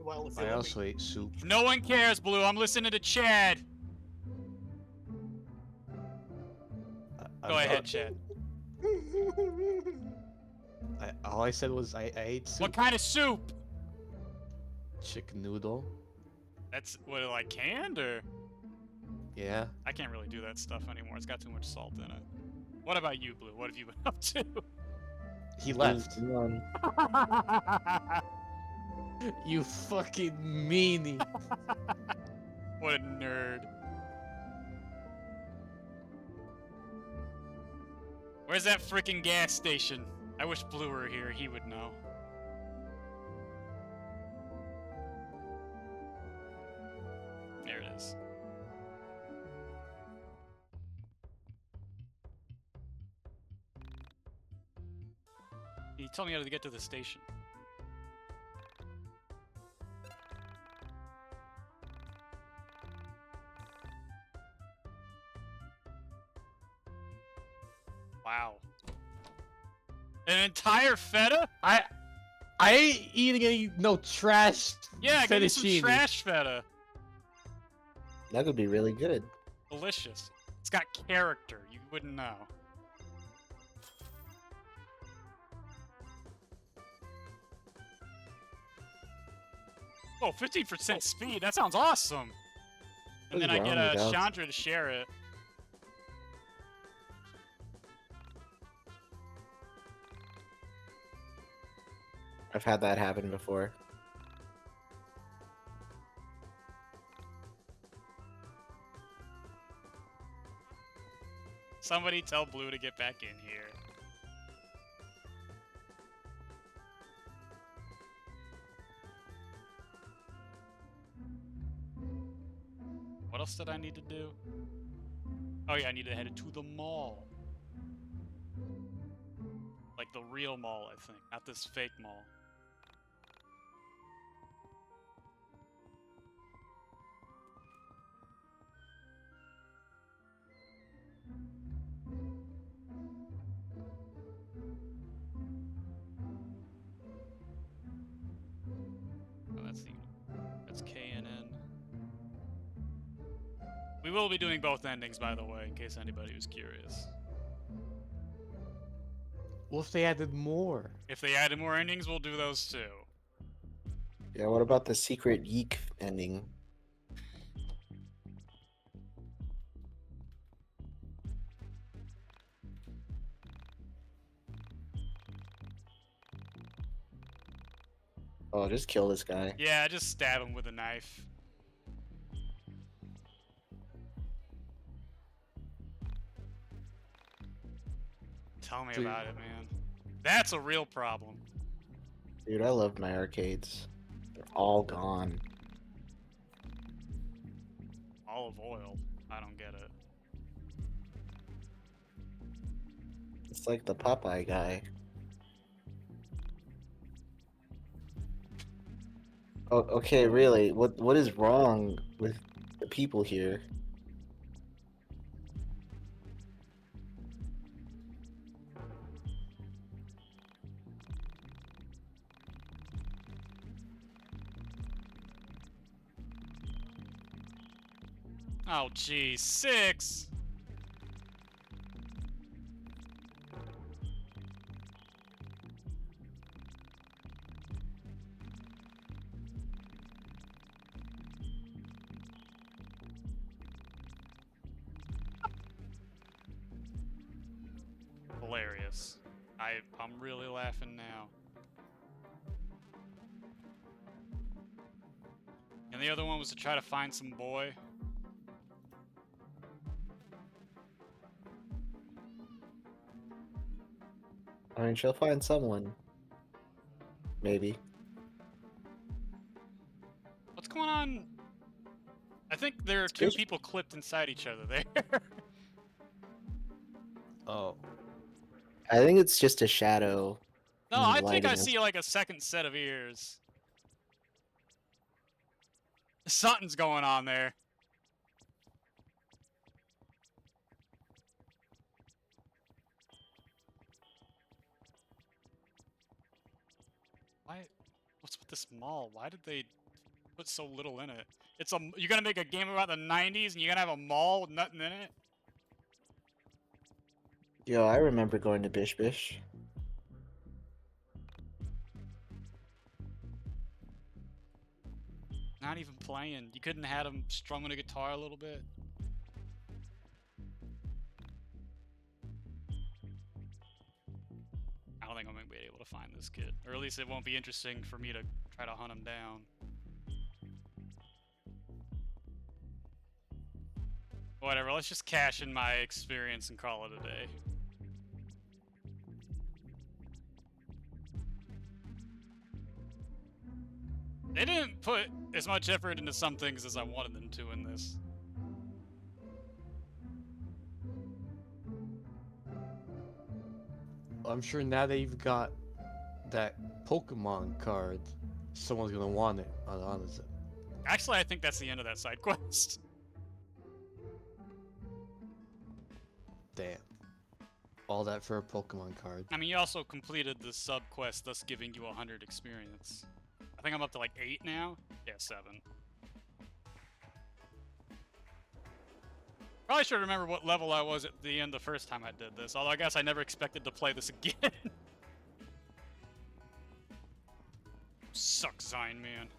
Well, if I also ate soup. No one cares, Blue. I'm listening to Chad. Go ahead, Chad. All I said was I ate soup. What kind of soup? Chicken noodle. That's what, like canned or? Yeah. I can't really do that stuff anymore. It's got too much salt in it. What about you, Blue? What have you been up to? He left. You fucking meanie. What a nerd. Where's that freaking gas station? I wish Blue were here. He would know. There it is. He told me how to get to the station. Wow. An entire feta? I ain't eating any trash. Yeah, give me some fettuccine. trash feta. That could be really good. Delicious. It's got character. You wouldn't know. Oh, 15% speed. That sounds awesome. And then I What's get wrong with that? Chandra to share it. I've had that happen before. Somebody tell Blue to get back in here. What else did I need to do? Oh yeah, I need to head to the mall. Like the real mall, I think, not this fake mall. Oh, that's KNN. We will be doing both endings, by the way, in case anybody was curious. What if they added more? If they added more endings, we'll do those too. Yeah, what about the secret Yeek ending? Oh, just kill this guy. Yeah, just stab him with a knife. Tell me Dude. about it, man. That's a real problem. Dude, I love my arcades. They're all gone. Olive oil. I don't get it. It's like the Popeye guy. Oh, okay, really? What is wrong with the people here? Oh, geez. 6! Hilarious. I'm really laughing now. And the other one was to try to find some boy. I mean, she'll find someone. Maybe. What's going on? I think there are two people clipped inside each other there. Oh. I think it's just a shadow. No, in the I think I lighting. see like a second set of ears. Something's going on there. Why? What's with this mall? Why did they put so little in it? You're gonna make a game about the 90s and you're gonna have a mall with nothing in it? Yo, I remember going to Bish Bish. Not even playing. You couldn't have him strumming a guitar a little bit? I don't think I'm gonna be able to find this kid. Or at least it won't be interesting for me to try to hunt him down. Whatever, let's just cash in my experience and call it a day. They didn't put as much effort into some things as I wanted them to in this. I'm sure now that you've got that Pokemon card, someone's gonna want it on it. Actually, I think that's the end of that side quest. Damn. All that for a Pokemon card. I mean, you also completed the sub quest, thus giving you 100 experience. I think I'm up to like 8 now? Yeah, 7. Probably should remember what level I was at the end the first time I did this, although I guess I never expected to play this again. Suck, Zine, man.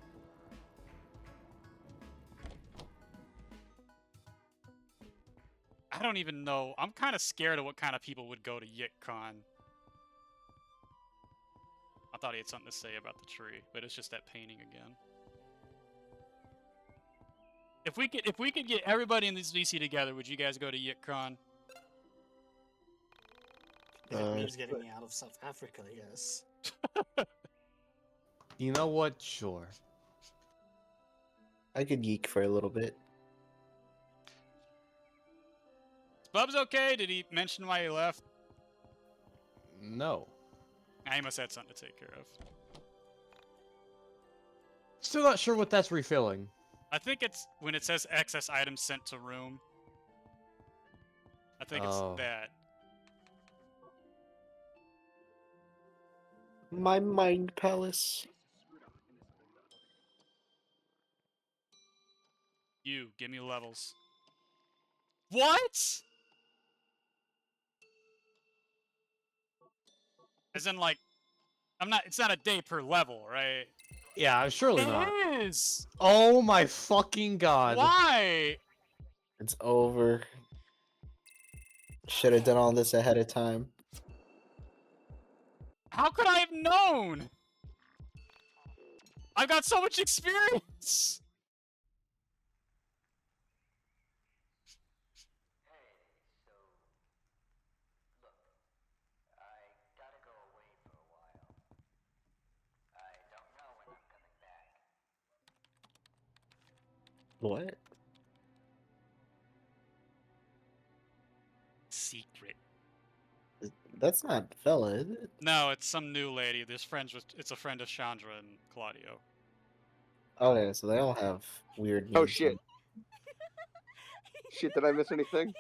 I don't even know. I'm kind of scared of what kind of people would go to YikCon. I thought he had something to say about the tree, but it's just that painting again. If we could get everybody in this VC together, would you guys go to YikCon? If it means getting me out of South Africa, yes. You know what? Sure. I could geek for a little bit. Is Bub's okay? Did he mention why he left? No. He must have had something to take care of. Still not sure what that's refilling. I think it's when it says excess items sent to room. I think it's that. My mind palace. You, give me levels. What? As in, like, it's not a day per level, right? Yeah, surely not. It is! Oh my fucking god. Why? It's over. Should have done all this ahead of time. How could I have known? I've got so much experience! What? Secret. That's not Fella, is it? No, it's some new lady. It's a friend of Chandra and Claudio. Okay, so they all have weird names. Oh shit! Shit, did I miss anything?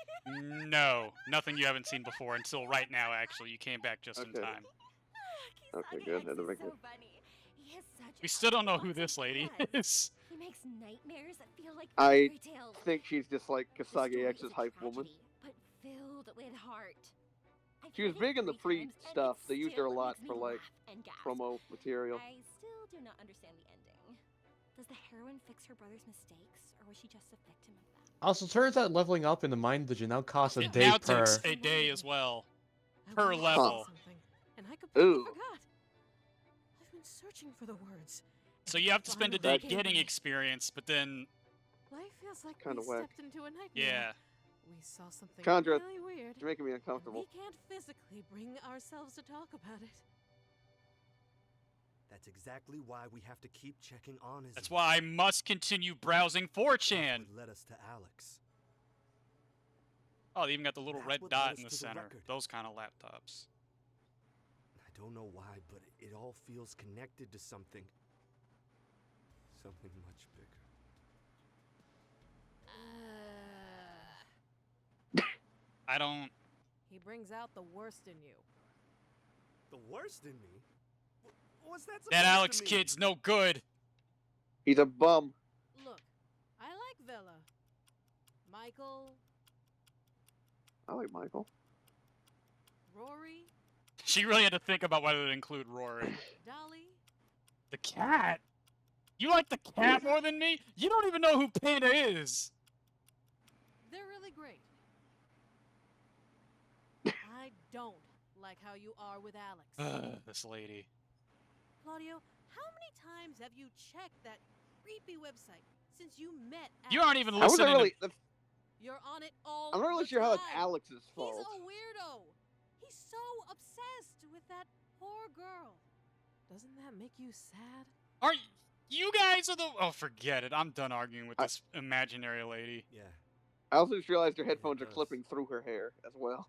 No, nothing you haven't seen before until right now. Actually, you came back just in Okay. time. Okay, good. Had to make it. We still don't know who this lady is. He makes nightmares that feel like I fairy tales. think she's just like The story Kasage is X's a hype woman. tragedy, but filled with heart. I've She was read it big in the 3 free times, and stuff. it They used her a still lot makes me for like laugh and gasp. promo material. I still do not understand the ending. Does the heroine fix her brother's mistakes, or was she just a victim of them? Also, turns out leveling up in the Mind Dungeon now costs a It day now per. takes a day as well. I Per wanted to say level. something, and I completely Ooh. forgot. I've been searching for the words. So you have to spend a day Finally came to getting me. experience, but then Life feels like Kinda we whack. stepped into a nightmare. yeah. We saw something Chandra, really weird. you're making me and uncomfortable. we can't physically bring ourselves to talk about it. That's exactly why we have to keep checking on his. That's why I must continue browsing 4chan. Led us to Alex. Oh, they even got the little That's red what led dot us in the to the center. record. Those kind of laptops. I don't know why, but it all feels connected to something. Something much bigger. I don't. He brings out the worst in you. The worst in me? What's that supposed That Alex to mean? kid's no good. He's a bum. Look, I like Vela. Michael, I like Michael. Rory, She really had to think about whether to include Rory. Dolly. The cat? You like the cat more than me? You don't even know who Panda is. They're really great. I don't like how you are with Alex. This lady. Claudio, how many times have you checked that creepy website since you met Alex? You aren't even I wasn't listening really. You're on it all I'm not really the sure how that's time. Alex's He's fault. a weirdo. He's so obsessed with that poor girl. Doesn't that make you sad? Are you guys are the? Oh, forget it. I'm done arguing with this imaginary lady. Yeah. I also just realized her headphones are clipping through her hair as well.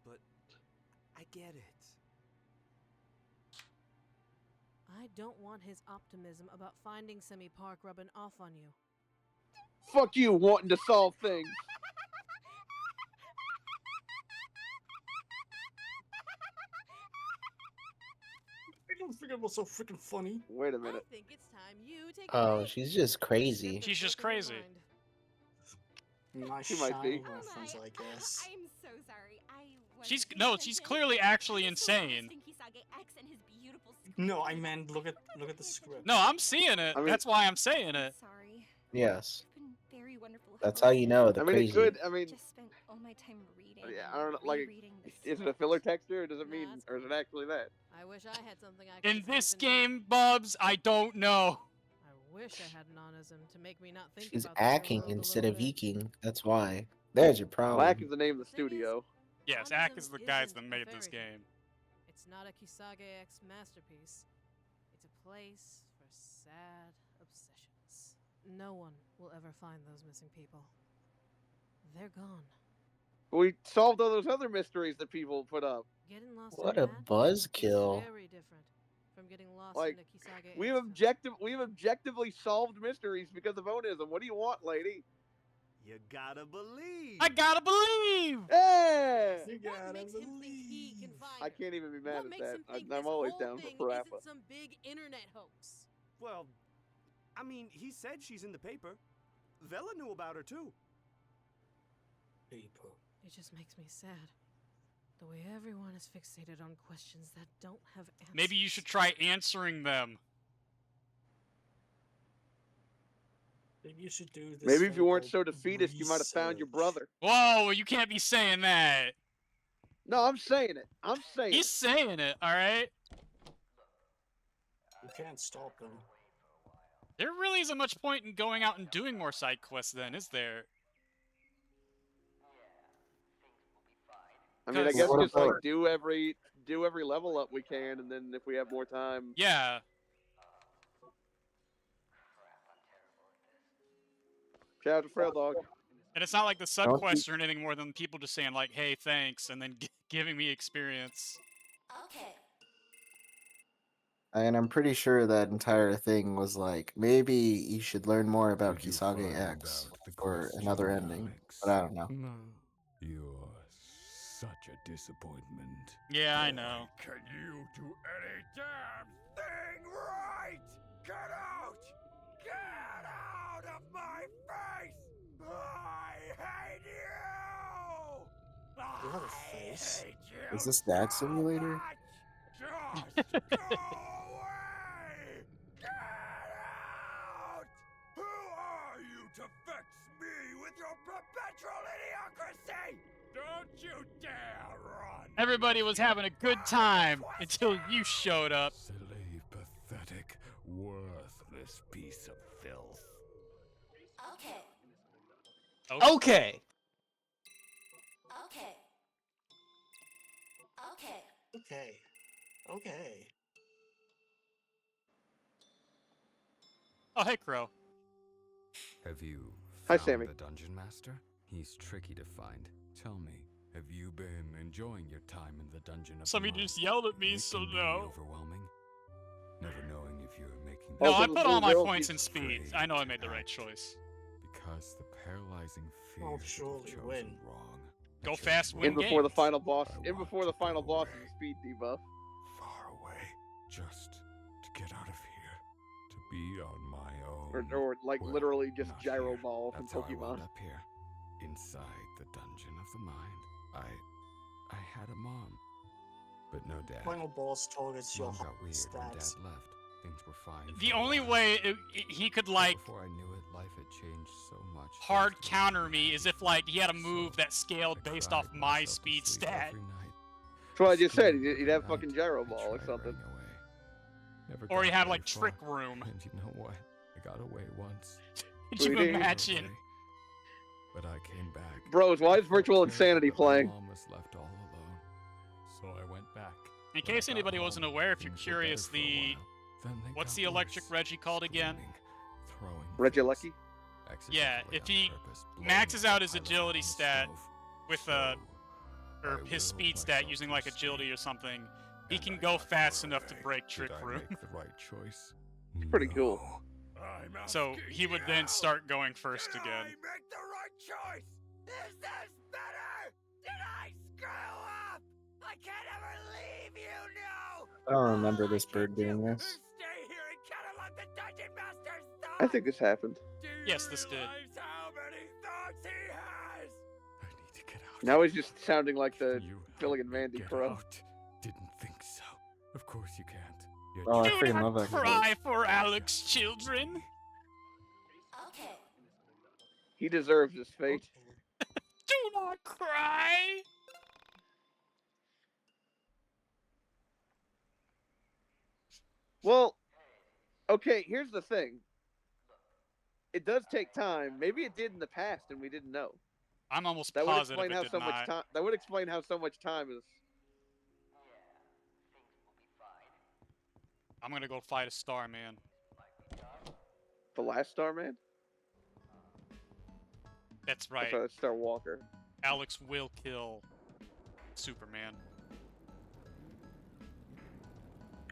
But I get it. I don't want his optimism about finding Semi Park rubbing off on you. Fuck you, wanting to solve things. I don't think it was so freaking funny. Wait a minute. I think it's time you take Oh, she's just crazy. She's just crazy. Nice She might shiny be. reference, I guess. I'm so sorry. She's clearly actually insane. No, I meant look at the script. No, I'm seeing it. I mean- That's why I'm saying it. Sorry. Yes. Been very wonderful. That's how you know the I mean, crazy. it could. I mean, Just spent all my time reading. yeah, and I don't know. Like, rereading the is it a filler texture, or does it Nah, mean, it's or is it actually that? I wish I had something I could In this slip into. game, Bubs, I don't know. I wish I had an onism to make me not think She's about the real acting world a instead little of bit. eking. That's why. There's your problem. Black is the name of the studio. Yes, Ack is the guys that made this game. It's not a Kisage X masterpiece. It's a place for sad obsessions. No one will ever find those missing people. They're gone. We solved all those other mysteries that people put up. Getting lost What in a that buzzkill. is very different from getting lost Like, in a Kisage we've objectively solved mysteries because of onism. What do you want, lady? You gotta believe. I gotta believe. Yeah. You What gotta makes him think he believe. can find I her? can't even be mad What at makes that. him think I'm this always whole down thing for isn't Parappa. some big internet hoax? Well, I mean, he said she's in the paper. Vela knew about her too. Paper. It just makes me sad. The way everyone is fixated on questions that don't have answers. Maybe you should try answering them. Maybe you should do this. Maybe if thing you weren't called so defeatist, you might have found your research. brother. Whoa, you can't be saying that. No, I'm saying it. I'm saying He's it. saying it, alright? You can't stop them. There really isn't much point in going out and doing more side quests then, is there? I mean, I Because- guess What just like about- do every level up we can, and then if we have more time, Yeah. Shout out to Frail Dog. And it's not like the sub Don't quests or anything more than people just saying like, "Hey, thanks," and then giving me experience. Okay. And I'm pretty sure that entire thing was like, maybe you should learn more about Kisage X or another ending, but I don't know. No. You're such a disappointment. Yeah, I know. Can you do any damn thing right? Get out! Get out of my face! I hate you! You have a face. Is this Dad Simulator? Just go away! Get out! Who are you to vex me with your perpetual idiocracy? Don't you dare run! Everybody was having a good time until you showed up. Silly, pathetic, worthless piece of filth. Okay. Oh. Okay. Okay. Okay. Okay. Okay. Oh, hey, Crow. Have you Hi, found Sammy. the dungeon master? He's tricky to find. Tell me, have you been enjoying your time in the dungeon of Somebody the mind? just yelled at me, It so can be no. overwhelming. Never knowing if you're making No, Also, I the put all little my girl points keeps- in speed. I know I made the right choice. because the paralyzing fear I'll that you've surely chosen win. wrong. Go fast, In win before the games. final boss. In before the final boss is a speed debuff. Far away, just to get out of here, to be on my own. Or like Well, literally just not gyro here. ball from That's how I wound Pokemon. up here, inside the dungeon of the mind. I had a mom, but no dad. Final boss targets your Mom got weird when Dad stats. left. Things were fine. The for a only while. way he could like Before I knew it, life had changed so much. hard counter me is if like he had a move that scaled based off my speed stat. That's what I just said. He'd have fucking gyro ball or something. Never Or he got had very like trick far. room. And you know what? I got away once. Could you Sweetie. imagine? Okay. But I came back. Bros, why is Virtual Felt terrible Insanity that my playing? Mom was left all alone. So I went back. In When I case got anybody home, wasn't aware, if you're things were curious, better for a the while. Then they what's got the electric worse. Reggie called again? Throwing Regieleki? Yeah, accidentally if on he purpose, blowing maxes up out the his pilot agility on the stat stove. with So, or I his speed willed stat myself using to like escape. agility or something, he And can I go got fast far enough to away. break trick Did I room. make the right choice? It's pretty cool. No. I'm So asking he would then you, start going first did again. I make the right choice? Is this better? Did I screw up? I can't ever leave you now. I don't remember this bird doing this. Stay here and catalog the dungeon master's thoughts. I think this happened. Yes, this did. Realize how many thoughts he has. I need to get out. Now he's just sounding like the You Billy and Mandy get Crow. out. Didn't think so. Of course you can't. You're Oh, I Do freaking not love that cry for Alex, children. Okay. He deserves his fate. Do not cry. Well, okay, here's the thing. It does take time. Maybe it did in the past and we didn't know. I'm almost That would positive explain it how did so not. much time. That would explain how so much time is. I'm gonna go fight a Starman. The last Starman? That's right. Sorry, that's Star Walker. Alex will kill Superman.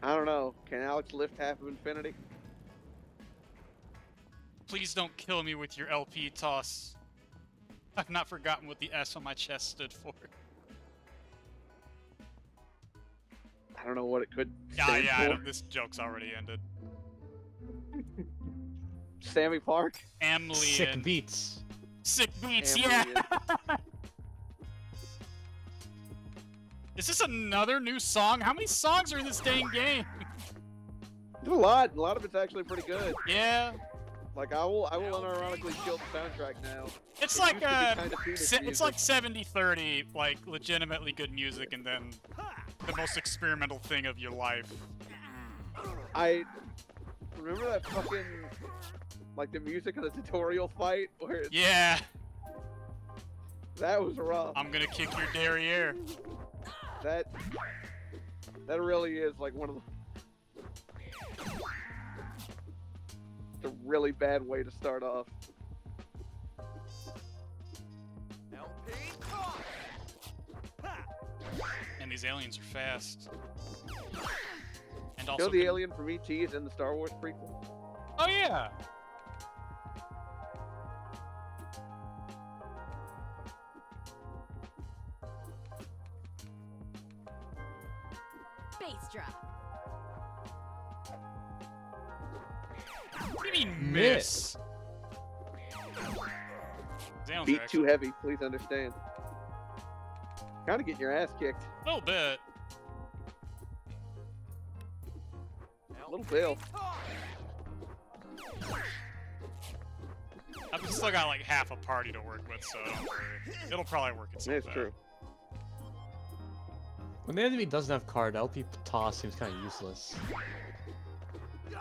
I don't know. Can Alex lift half of infinity? Please don't kill me with your LP toss. I've not forgotten what the S on my chest stood for. I don't know what it could Yeah, stand yeah, I for. know, this joke's already ended. Sammy Park? Amlian. Sick beats. Sick beats, Amlian. yeah! Is this another new song? How many songs are in this dang game? There's a lot. A lot of it's actually pretty good. Yeah. Like I will unironically kill the soundtrack now. It's It like used to be kinda penis it's music. like 70-30, like legitimately good music, and then the most experimental thing of your life. I remember that fucking like the music of the tutorial fight where Yeah, that was rough. I'm gonna kick your derriere. That really is like one of the it's a really bad way to start off. Man, these aliens are fast. And You know also the alien from ET is in the Star Wars prequel? Oh yeah. Bass drop. What do you mean miss? Xanons Beat are too actually heavy, please understand. Kind of getting your ass kicked. a little bit. Little Bill. I've still got like half a party to work with, so don't worry. It'll probably work itself That's out. true. When the enemy doesn't have card, LP toss seems kind of useless.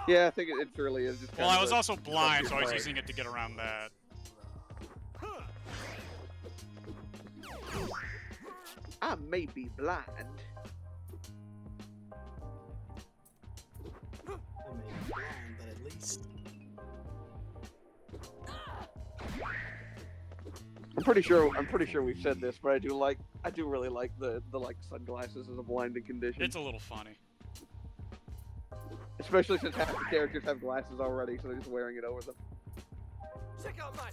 Yeah, I think it really is. Just Well, kind I of was a- also blind, so I was Right. using it to get around that. I may be blind. I may be blind, but at least. I'm pretty sure we've said this, but I do really like the like sunglasses as a blinding condition. It's a little funny. Especially since half the characters have glasses already, so they're just wearing it over them. Check out my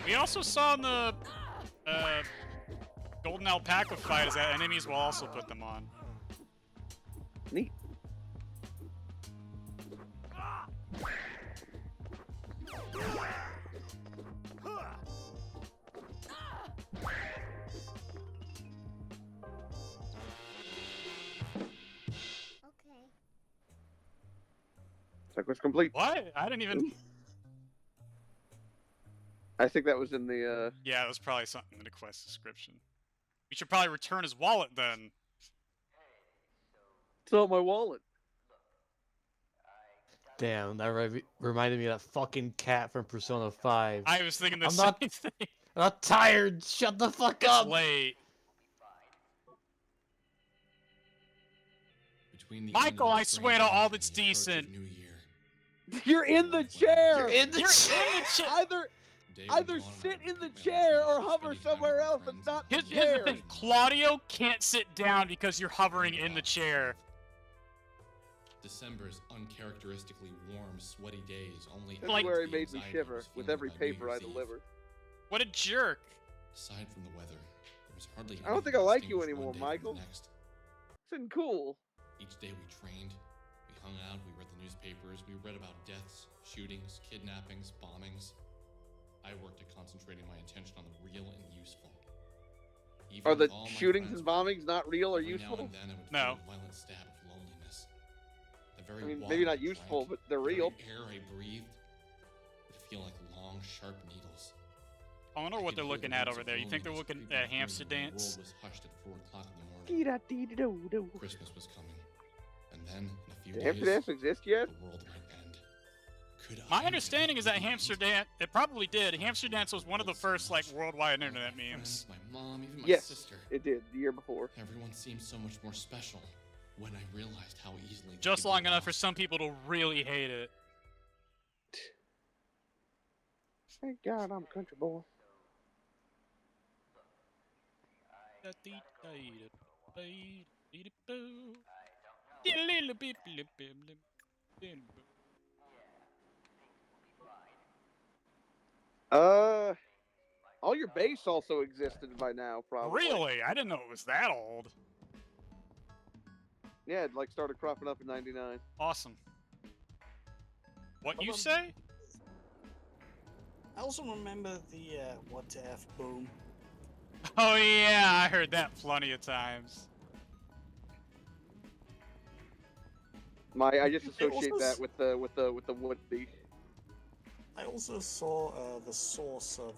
We also saw in the Golden Alpaca fight is that enemies will also put them on. Neat. Sequence complete. What? I didn't even. I think that was in the. Yeah, that was probably something in the quest description. We should probably return his wallet then. It's not my wallet. Damn, that reminded me of that fucking cat from Persona 5. I was thinking the I'm same not, thing. I'm not tired. Shut the fuck It's up. late. Between the Michael, end of I the swear spring to all and that's the approach of decent. New Year, You're in the chair. You're in the chair. Either sit in the chair or hover somewhere else and not the Here's the chair. thing. Claudio can't sit down because you're hovering in the chair. December's uncharacteristically warm, sweaty days only This Like- is added where to he the made me anxiety I shiver was with feeling every by New paper I Year's Eve. delivered. What a jerk. Aside from the weather, there was hardly I don't think I anything like you distinguished anymore, one day from the Michael. next. It's been cool. Each day we trained, we hung out, we read the newspapers, we read about deaths, shootings, kidnappings, bombings. I worked at concentrating my attention on the real and useful. Even Are the with all my shootings friends and bombings not real or every useful? Now and then I would No. feel a violent stab of loneliness. The very I mean, water maybe not I useful, drank, but they're the very real. air I breathed would feel like long, sharp needles. I wonder I what could they're hear looking the at winds over of there. You think they're loneliness looking creeping at through Hamster when the Dance? world was hushed at 4 o'clock in the morning. Dee-da-dee-da-doo-doo. Christmas was coming, and then in a few Does days, Hamster Dance exist yet? the world might end. Could I My have understanding is that believed Hamster Dance, it probably did. Hamster Dance was one of the first like worldwide internet memes. friends, my mom, even my Yes, sister? it did the year before. Everyone seemed so much more special when I realized how easily Just they'd be long enough for lost. some people to really hate it. Thank God I'm a country boy. All your base also existed by now, probably. Really? I didn't know it was that old. Yeah, it like started cropping up in '99. Awesome. What you Hold on. say? I also remember the what the F boom. Oh yeah, I heard that plenty of times. I just It associate also that with the would-be. I also saw the source of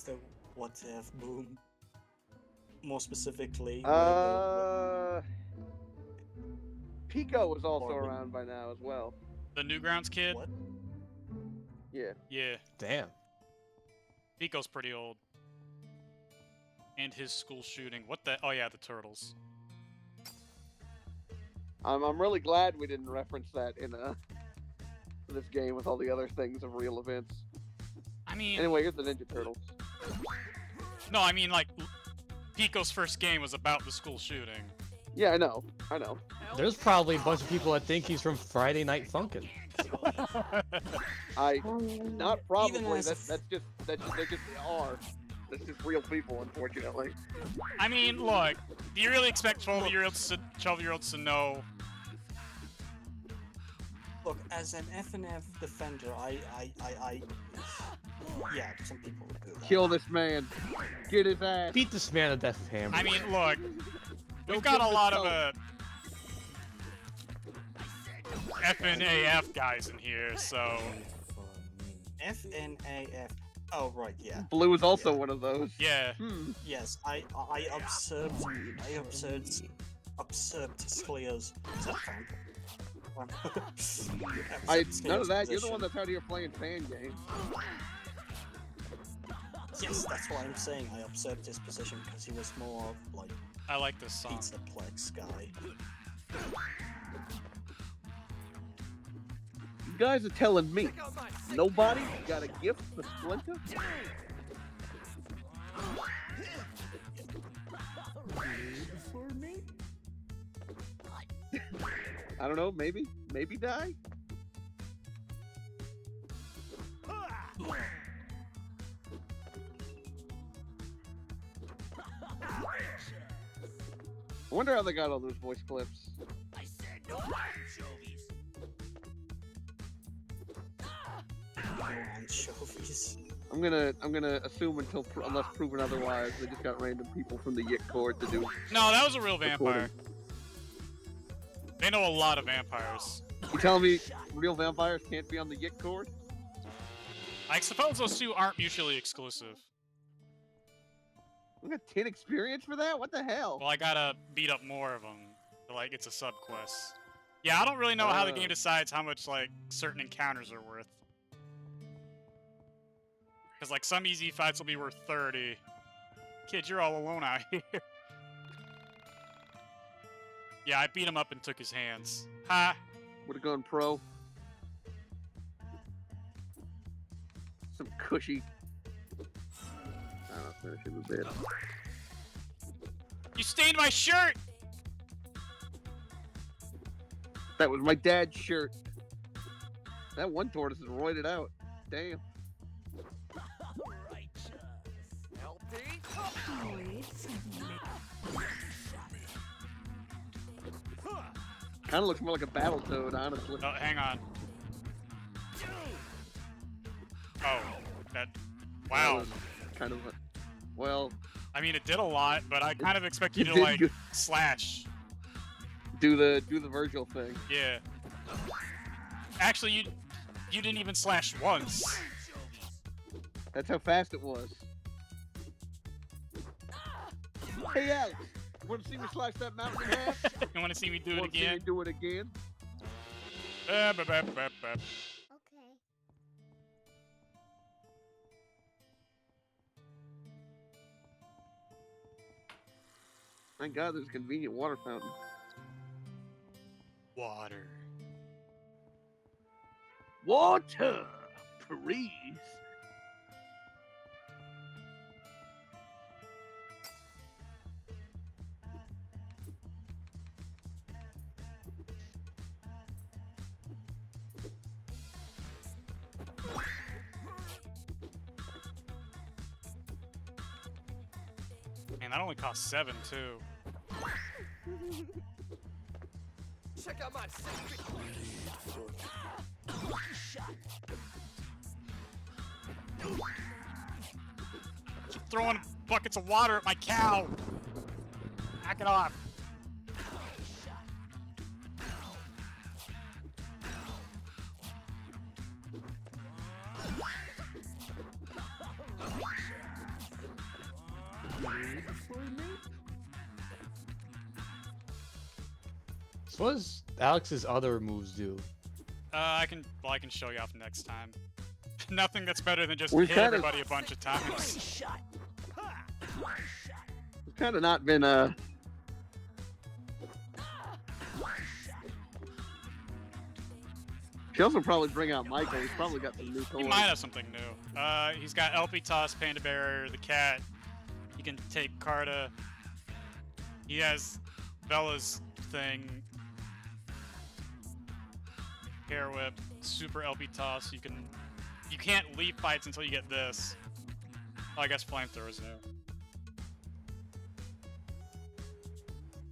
the what the F boom. More specifically, Pico was also Or- around by now as well. The Newgrounds kid? What? Yeah. Yeah. Damn. Pico's pretty old. And his school shooting. What the? Oh yeah, the turtles. I'm really glad we didn't reference that in this game with all the other things of real events. I mean, Anyway, here's the Ninja Turtles. no, I mean like Pico's first game was about the school shooting. Yeah, I know. I know. There's probably a bunch of people that think he's from Friday Night Funkin'. Not probably. as That's just they are. That's just real people, unfortunately. I mean, look, do you really expect 12-year-olds to know? Look, as an FNF defender, yeah, some people would do that. Kill this man. Get his ass. Beat this man to death with hammer. I mean, look, we've got give a him lot the of FNAF guys in here, so. FNAF. Oh right, yeah. Blue is also one of those. Yeah. Yes, I observed Scleo's. Is that None of that. You're the one that's out here playing fan games. Yes, that's what I'm saying. I observed his position because he was more like. I like this song. Pizzaplex guy. You guys are telling me nobody got a gift for Splinter? I don't know. Maybe die. I wonder how they got all those voice clips. I said no anchovies. Anchovies. I'm gonna assume unless proven otherwise, they just got random people from the Yiik court to do. No, that was a real recording. vampire. They know a lot of vampires. You telling me real vampires can't be on the Yiik court? I suppose those two aren't mutually exclusive. We got 10 experience for that? What the hell? Well, I gotta beat up more of them. Like, it's a sub quest. Yeah, I don't really know how the game decides how much, like, certain encounters are worth. Because, like, some easy fights will be worth 30. Kid, you're all alone out here. Yeah, I beat him up and took his hands. Ha! Would've gone pro. Some cushy. Finish in the bed. You stained my shirt! That was my dad's shirt. That one tortoise is roided out. Damn. Kind of looks more like a battle toad, honestly. Oh, hang on. Oh, that. Wow. That was kind of a. Well. I mean, it did a lot, but I kind of expect you to, did like, good. slash. Do the Virgil thing. Yeah. Actually, you didn't even slash once. That's how fast it was. Hey, Alex. Want to see me slice that mountain in half? You want to see me do it Want to see again? me do it again? Okay. Thank God there's a convenient water fountain. Water. Water, please. Man, that only cost 7 too. Check out my secret. Keep throwing buckets of water at my cow. Knock it off. So what does Alex's other moves do? I can show you off next time. Nothing that's better than just We've hit kinda- everybody a bunch of times. It's kind of not been She also probably bring out Michael. He's probably got some new He toys. might have something new. He's got LP Toss, Panda Bear, the cat, You can take Carta. He has Bella's thing. Hair whip, super LP toss. You can't leave fights until you get this. Oh, I guess flamethrowers now.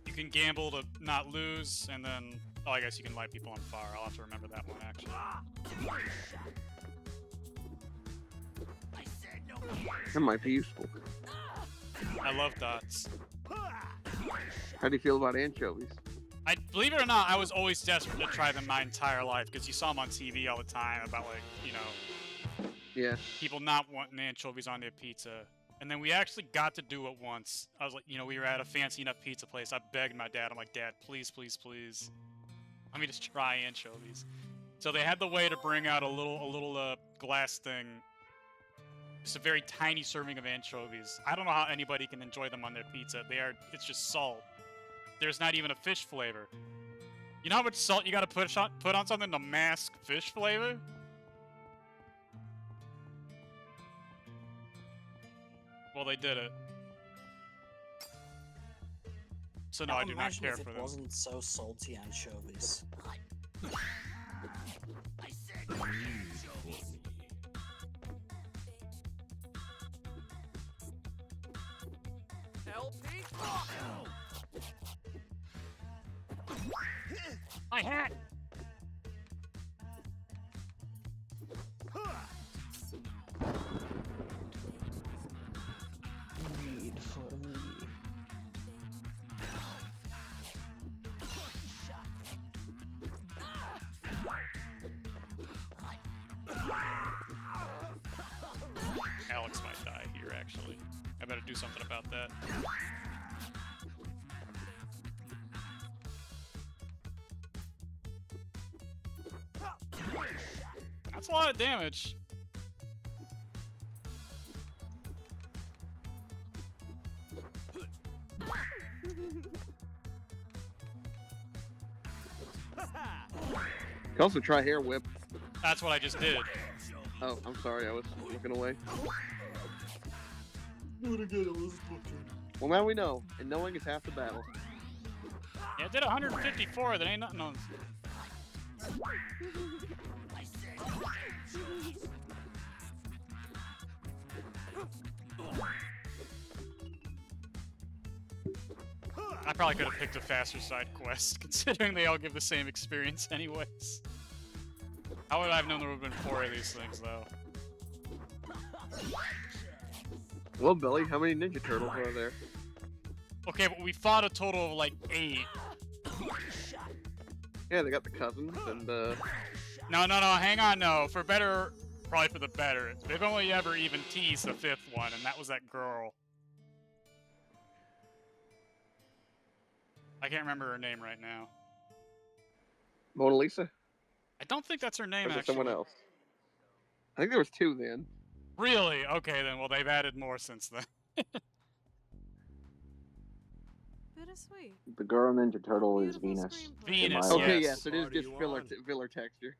You can gamble to not lose, and then I guess you can light people on fire. I'll have to remember that one actually. That might be useful. I love dots. How do you feel about anchovies? Believe it or not, I was always desperate to try them my entire life because you saw them on TV all the time about Yeah. people not wanting anchovies on their pizza. And then we actually got to do it once. I was like, we were at a fancy enough pizza place. I begged my dad. I'm like, Dad, please, please, please. Let me just try anchovies. So they had the way to bring out a little glass thing. Just a very tiny serving of anchovies. I don't know how anybody can enjoy them on their pizza. It's just salt. There's not even a fish flavor. You know how much salt you gotta put on something to mask fish flavor? Well, they did it. So no, I do not care for it them. wasn't so salty anchovies. LP? My hat! Need for me. Alex might die here, actually. I better do something about that. That's a lot of damage. You can also try hair whip. That's what I just did. Oh, I'm sorry, I was looking away. Do it again, I was looking. Well, now we know, and knowing is half the battle. Yeah, it did 154. That ain't nothing on. I probably could have picked a faster side quest, considering they all give the same experience anyways. How would I have known there would have been 4 of these things, though? Well, Billy, how many Ninja Turtles are there? Okay, but we fought a total of like 8. Yeah, they got the cousins and No, hang on, no. For better, probably for the better. They've only ever even teased the 5th one, and that was that girl. I can't remember her name right now. Mona Lisa? I don't think that's her name, Or is it actually. someone else? I think there was 2 then. Really? Okay, then. Well, they've added more since then. Bittersweet. The girl Ninja Turtle is Venus. Venus, Okay, yes. yes, it is just filler texture.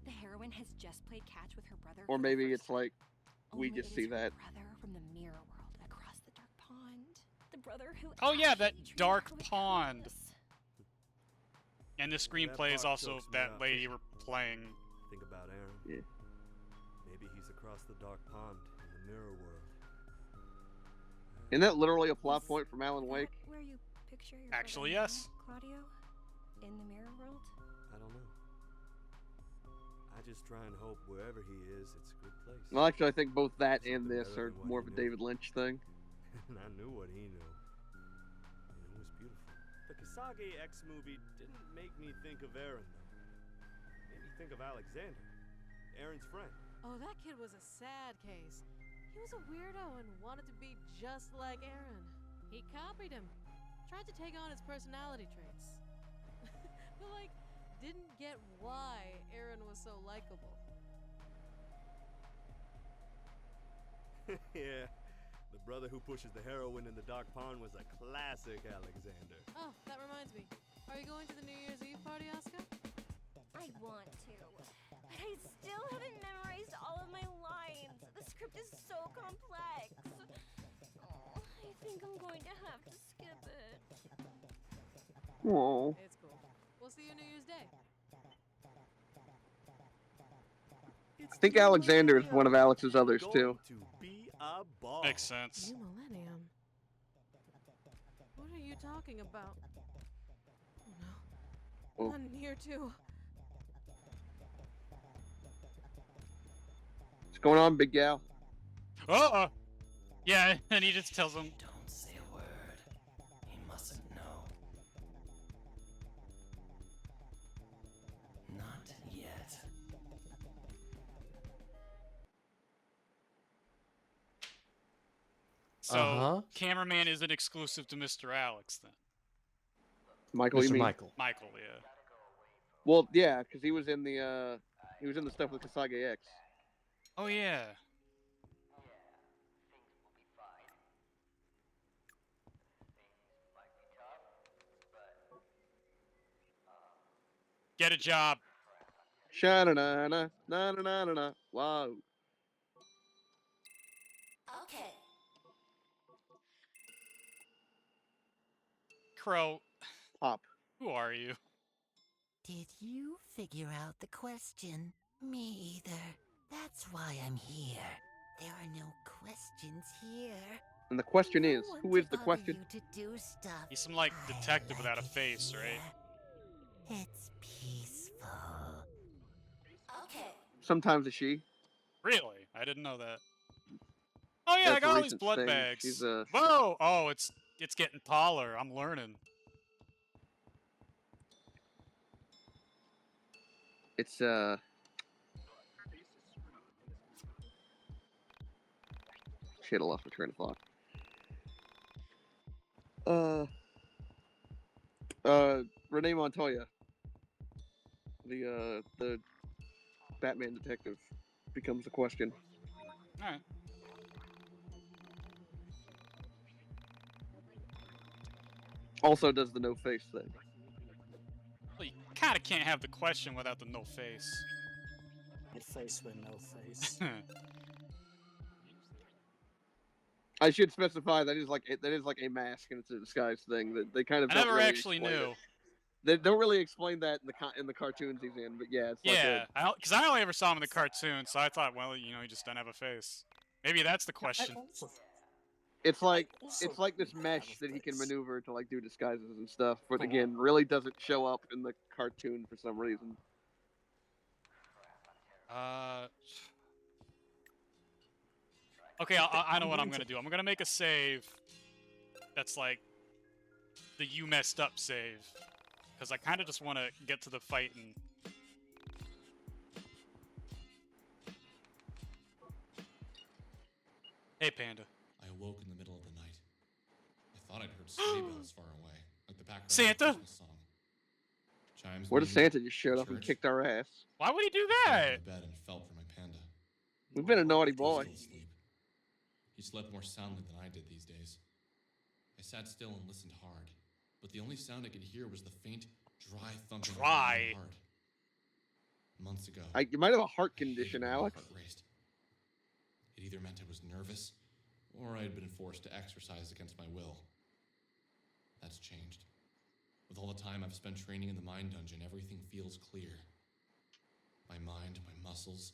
The heroine has just played catch with her brother. Or for the maybe first it's like, we Only just it see is her that. brother from the mirror world across the dark pond. The brother who Oh yeah, that actually treated dark her with pond. kindness. And the screenplay is part also chokes me that up. lady we're playing. Think about Aaron. Yeah. Maybe he's across the dark pond in the mirror world. Isn't that literally a plot point from Alan Wake? Where you picture your Actually, brother yes. now, Claudio? In the mirror world? I don't know. I just try and hope wherever he is, it's a good place. Well, actually, I think both that and this are more of a David Lynch thing. And I knew what he knew. And it was beautiful. The Kasage X movie didn't make me think of Aaron, though. Made me think of Alexander, Aaron's friend. Oh, that kid was a sad case. He was a weirdo and wanted to be just like Aaron. He copied him, tried to take on his personality traits. But, didn't get why Aaron was so likable. Yeah, the brother who pushes the heroin in the dark pond was a classic Alexander. Oh, that reminds me. Are you going to the New Year's Eve party, Asuka? I want to, but I still haven't memorized all of my lines. The script is so complex. going to have to skip it. Whoa. It's cool. We'll see you New Year's Day. I think Alexander is one of Alex's others too. Makes sense. New millennium. What are you talking about? Oh no. Oh. Not in here too. What's going on, big gal? Yeah, and he just tells him. Don't say a word. He mustn't know. Not yet. So, cameraman isn't exclusive to Mr. Alex then. Michael, you mean? Michael, yeah. Well, yeah, because he was in the stuff with Kasage X. Oh yeah. Get a job. Sha-na-na-na, na-na-na-na-na. Wow. Okay. Crow. Pop. Who are you? Did you figure out the question? Me either. That's why I'm here. There are no questions here. And the question is, who is the question? You to do stuff. He's some like detective without a face, right? It's peaceful. Okay. Sometimes a she. Really? I didn't know that. Oh yeah, That's I a got all these recent blood thing. bags. She's Whoa! Oh, it's getting taller. I'm learning. It's shit, I lost my train of thought. Renee Montoya, the Batman detective, becomes the question. All right. Also does the no face thing. Well, you kind of can't have the question without the no face. My face with no face. I should specify that is like a mask and it's a disguise thing that they kind of. I don't never really actually explain knew. It. They don't really explain that in the cartoons he's in, but yeah, it's Yeah, like because I only ever saw him in the cartoon, so I thought, well, you know, he just doesn't have a face. Maybe that's the question. it's like this mesh that he can maneuver to like do disguises and stuff, but Cool. again, really doesn't show up in the cartoon for some reason. Okay, I know what I'm gonna do. I'm gonna make a save that's like the you messed up save, because I kind of just want to get to the fight and. Hey, Panda. I awoke in the middle of the night. I thought I'd heard sleigh bells far away, like the background Santa? of a Christmas song. Chimes Where does needed, Santa just showed up and church. kicked our ass? Why would he do I that? lay in bed and felt for my panda. We've been a naughty He was boy. still asleep. He slept more soundly than I did these days. I sat still and listened hard, but the only sound I could hear was the faint, dry thumping of my own heart. Months ago, You might have a heart I hated condition, when my Alex. heart raced. It either meant I was nervous, or I had been forced to exercise against my will. That's changed. With all the time I've spent training in the mind dungeon, everything feels clear. My mind, my muscles,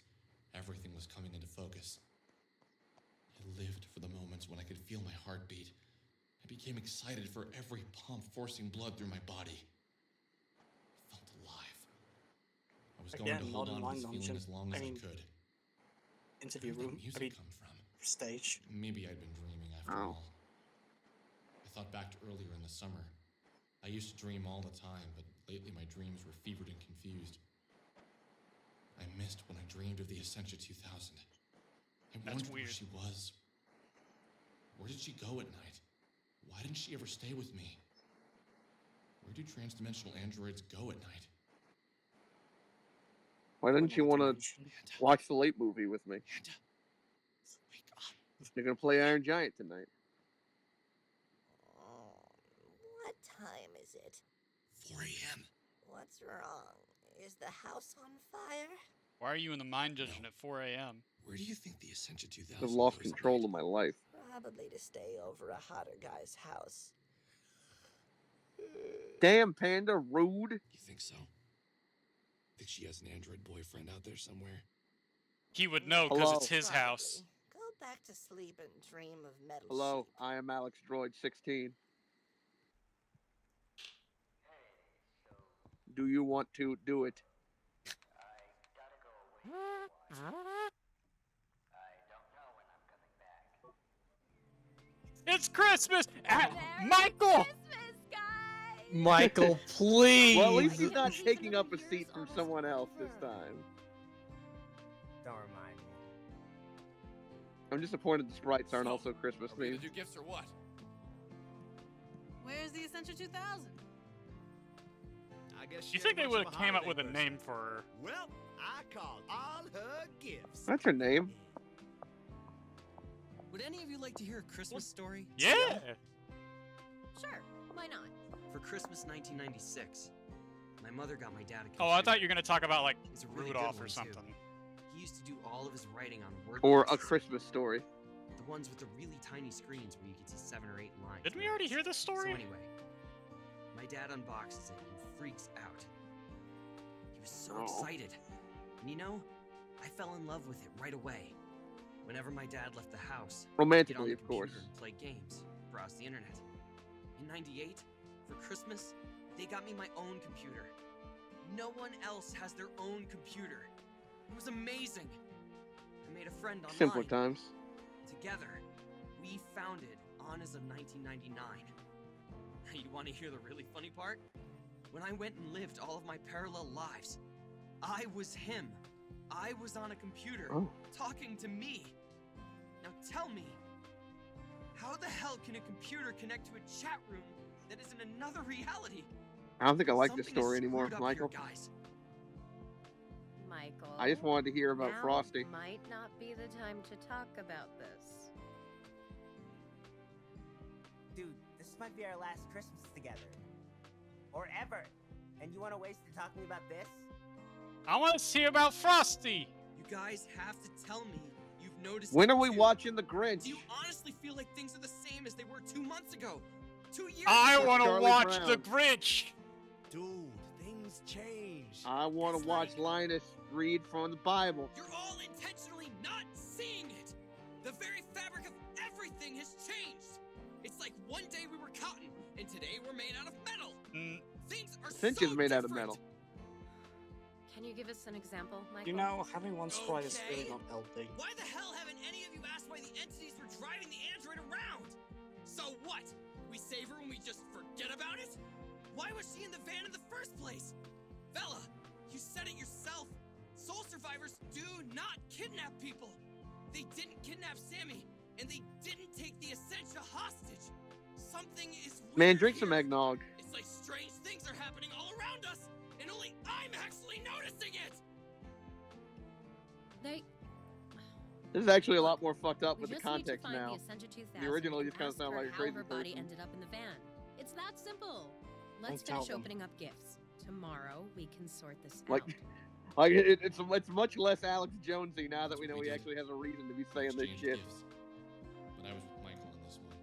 everything was coming into focus. I lived for the moments when I could feel my heartbeat. I became excited for every pump forcing blood through my body. I felt alive. I was going to hold on to this feeling as long as I could. Interview Where did room. that music come from? Stage. Maybe I'd been dreaming after all. I thought back to earlier in the summer. I used to dream all the time, but lately my dreams were fevered and confused. I missed when I dreamed of the Essentia 2000. I wondered where she was. Where did she go at night? Why didn't she ever stay with me? Where do transdimensional androids go at night? Why didn't you want to watch the late movie with me? You're gonna play Iron Giant tonight. What time is it? 4 a.m. What's wrong? Is the house on fire? Why are you in the mine dungeon at 4 a.m.? Where do you think the Essentia 2000 I've lost goes at control night? of my life. Probably to stay over a hotter guy's house. Damn, Panda, rude. You think so? Think she has an android boyfriend out there somewhere? He would know because it's his Probably. house. Go back to sleep and dream of metal Hello, sheep. I am Alex Droid 16. Do you want to do it? It's Christmas! Michael! Michael, please! Well, at least he's not taking up a seat from someone else this time. Don't remind me. I'm disappointed the sprites aren't also Christmas Are we gonna themed. do gifts or what? Where's the Essentia 2000? I guess You she think they ain't would much have of came up holiday with a person. name for her? Well, I called all her gifts. That's her name. Would any of you like to hear a Christmas story? Yeah! Sure, why not? For Christmas 1996, my mother got my dad a computer. Oh, I thought you were gonna talk about like It's a really Rudolph good or one, something. Too. He used to do all of his writing on word Or a processor. Christmas story. The ones with the really tiny screens where you could see 7 or 8 lines. Didn't we already hear this story? So anyway, my dad unboxes it and freaks out. He was so excited. And you know, I fell in love with it right away. Whenever my dad left the house, Romantically, I'd get on the of course. computer and play games, browse the internet. In '98, for Christmas, they got me my own computer. No one else has their own computer. It was amazing. I made a friend online. Simpler times. Together, we founded Honors of 1999. Now, you want to hear the really funny part? When I went and lived all of my parallel lives, I was him. I was on a computer, talking to me. Now tell me, how the hell can a computer connect to a chat room that is in another reality? I don't think I like this Something is story anymore, screwed up Michael. Here, guys. Michael. I just wanted to hear about now Frosty. Might not be the time to talk about this. Dude, this might be our last Christmas together. Or ever. And you want to waste it talking about this? I want to hear about Frosty! You guys have to tell me you've noticed. When it are we too. watching The Grinch? Do you honestly feel like things are the same as they were 2 months ago? 2 years I ago? want to Charlie watch Brown. The Grinch! Dude, things change. I want to watch Linus read from the Bible. You're all intentionally not seeing it. The very fabric of everything has changed. It's like one day we were cotton, and today we're made out of metal. Things are Cinch so is made out of different. metal. Can you give us an example, Michael? You know, having one sprite is really Okay. not helping. Why the hell haven't any of you asked why the entities were driving the android around? So what? We save her and we just forget about it? Why was she in the van in the first place? Bella, you said it yourself. Soul survivors do not kidnap people. They didn't kidnap Sammy, and they didn't take the Essentia hostage. Something is weird. Man, drink some here. eggnog. It's like strange things are happening all around us, and only I'm actually noticing it. They. This is actually a lot more fucked up We with the just need to context find now. the Essentia 2000 The original and just kind of ask sounded her like a how crazy her body person. ended up in the van. It's that simple. Let's Don't tell finish them. opening up gifts. Tomorrow we can sort this Like, out. like it's much less Alex Jonesy now that we know he actually has a reason to be saying this Exchanged shit. gifts. But I was with Michael on this one.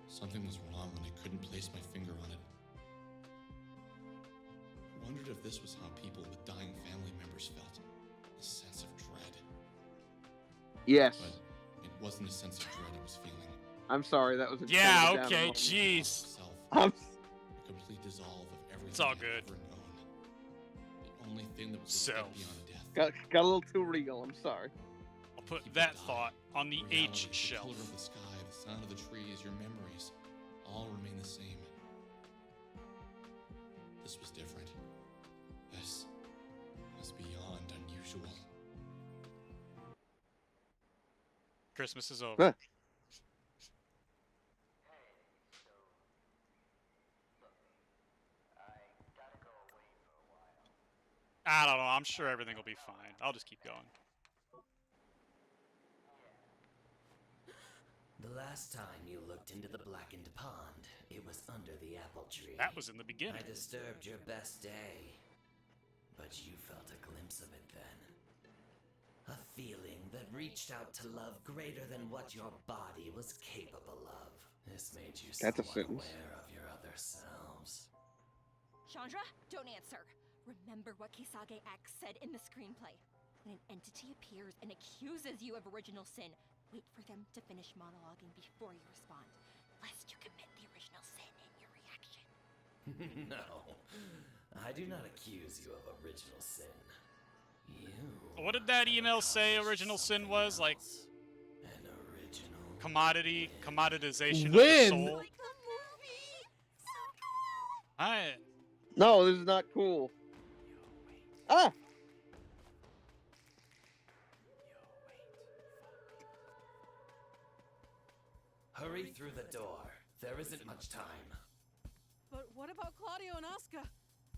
Something was wrong when I couldn't place my finger on it. I wondered if this was how people with dying family members felt. A sense of dread. Yes. But it wasn't a sense of dread I was feeling. I'm sorry, that was a Yeah, tone down okay, moment. jeez. Self. I'm A complete dissolve of everything It's all I'd good. ever known. The only thing that was a So. step beyond death. got a little too real. I'm sorry. I'll put People that die. thought on the Reality, H the shelf. color of the sky, the sound of the trees, your memories, all remain the same. This was different. This was beyond unusual. Christmas is over. Huh. I don't know. I'm sure everything will be fine. I'll just keep going. The last time you looked into the blackened pond, it was under the apple tree. That was in the beginning. I disturbed your best day. But you felt a glimpse of it then. A feeling that reached out to love greater than what your body was capable of. This made you That's a somewhat sentence. aware of your other selves. Chandra, don't answer. Remember what Kisage X said in the screenplay. When an entity appears and accuses you of original sin, wait for them to finish monologuing before you respond, lest you commit the original sin in your reaction. No, I do not accuse you of original sin. You. What did that email say original sin was? Like, An original commoditization of the Win! soul? Like the movie! So cool! I... No, this is not cool. Ah! Hurry through the door. There isn't much time. But what about Claudio and Asuka?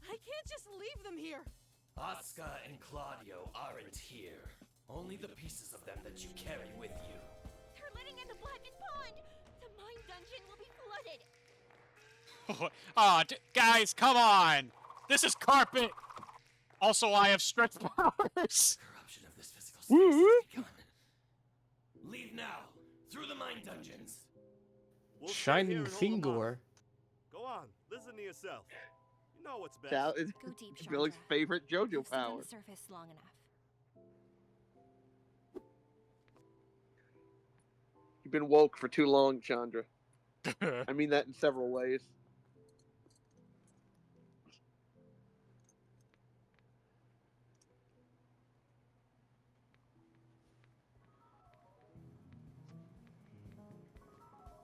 I can't just leave them here. Asuka and Claudio aren't here. Only the pieces of them that you carry with you. They're letting in the blackened pond! The mine dungeon will be flooded! Aw, guys, come on! This is carpet! Also, I have stretch powers! Corruption of this physical space has begun. Leave now! Through the mine dungeons! We'll stay Shining here and hold 'em off. finger. Go on, listen to yourself. You know what's best. Chal- it's Go deep, Billy's Chandra. favorite JoJo You've stood on power. the surface long enough. You've been woke for too long, Chandra. I mean that in several ways.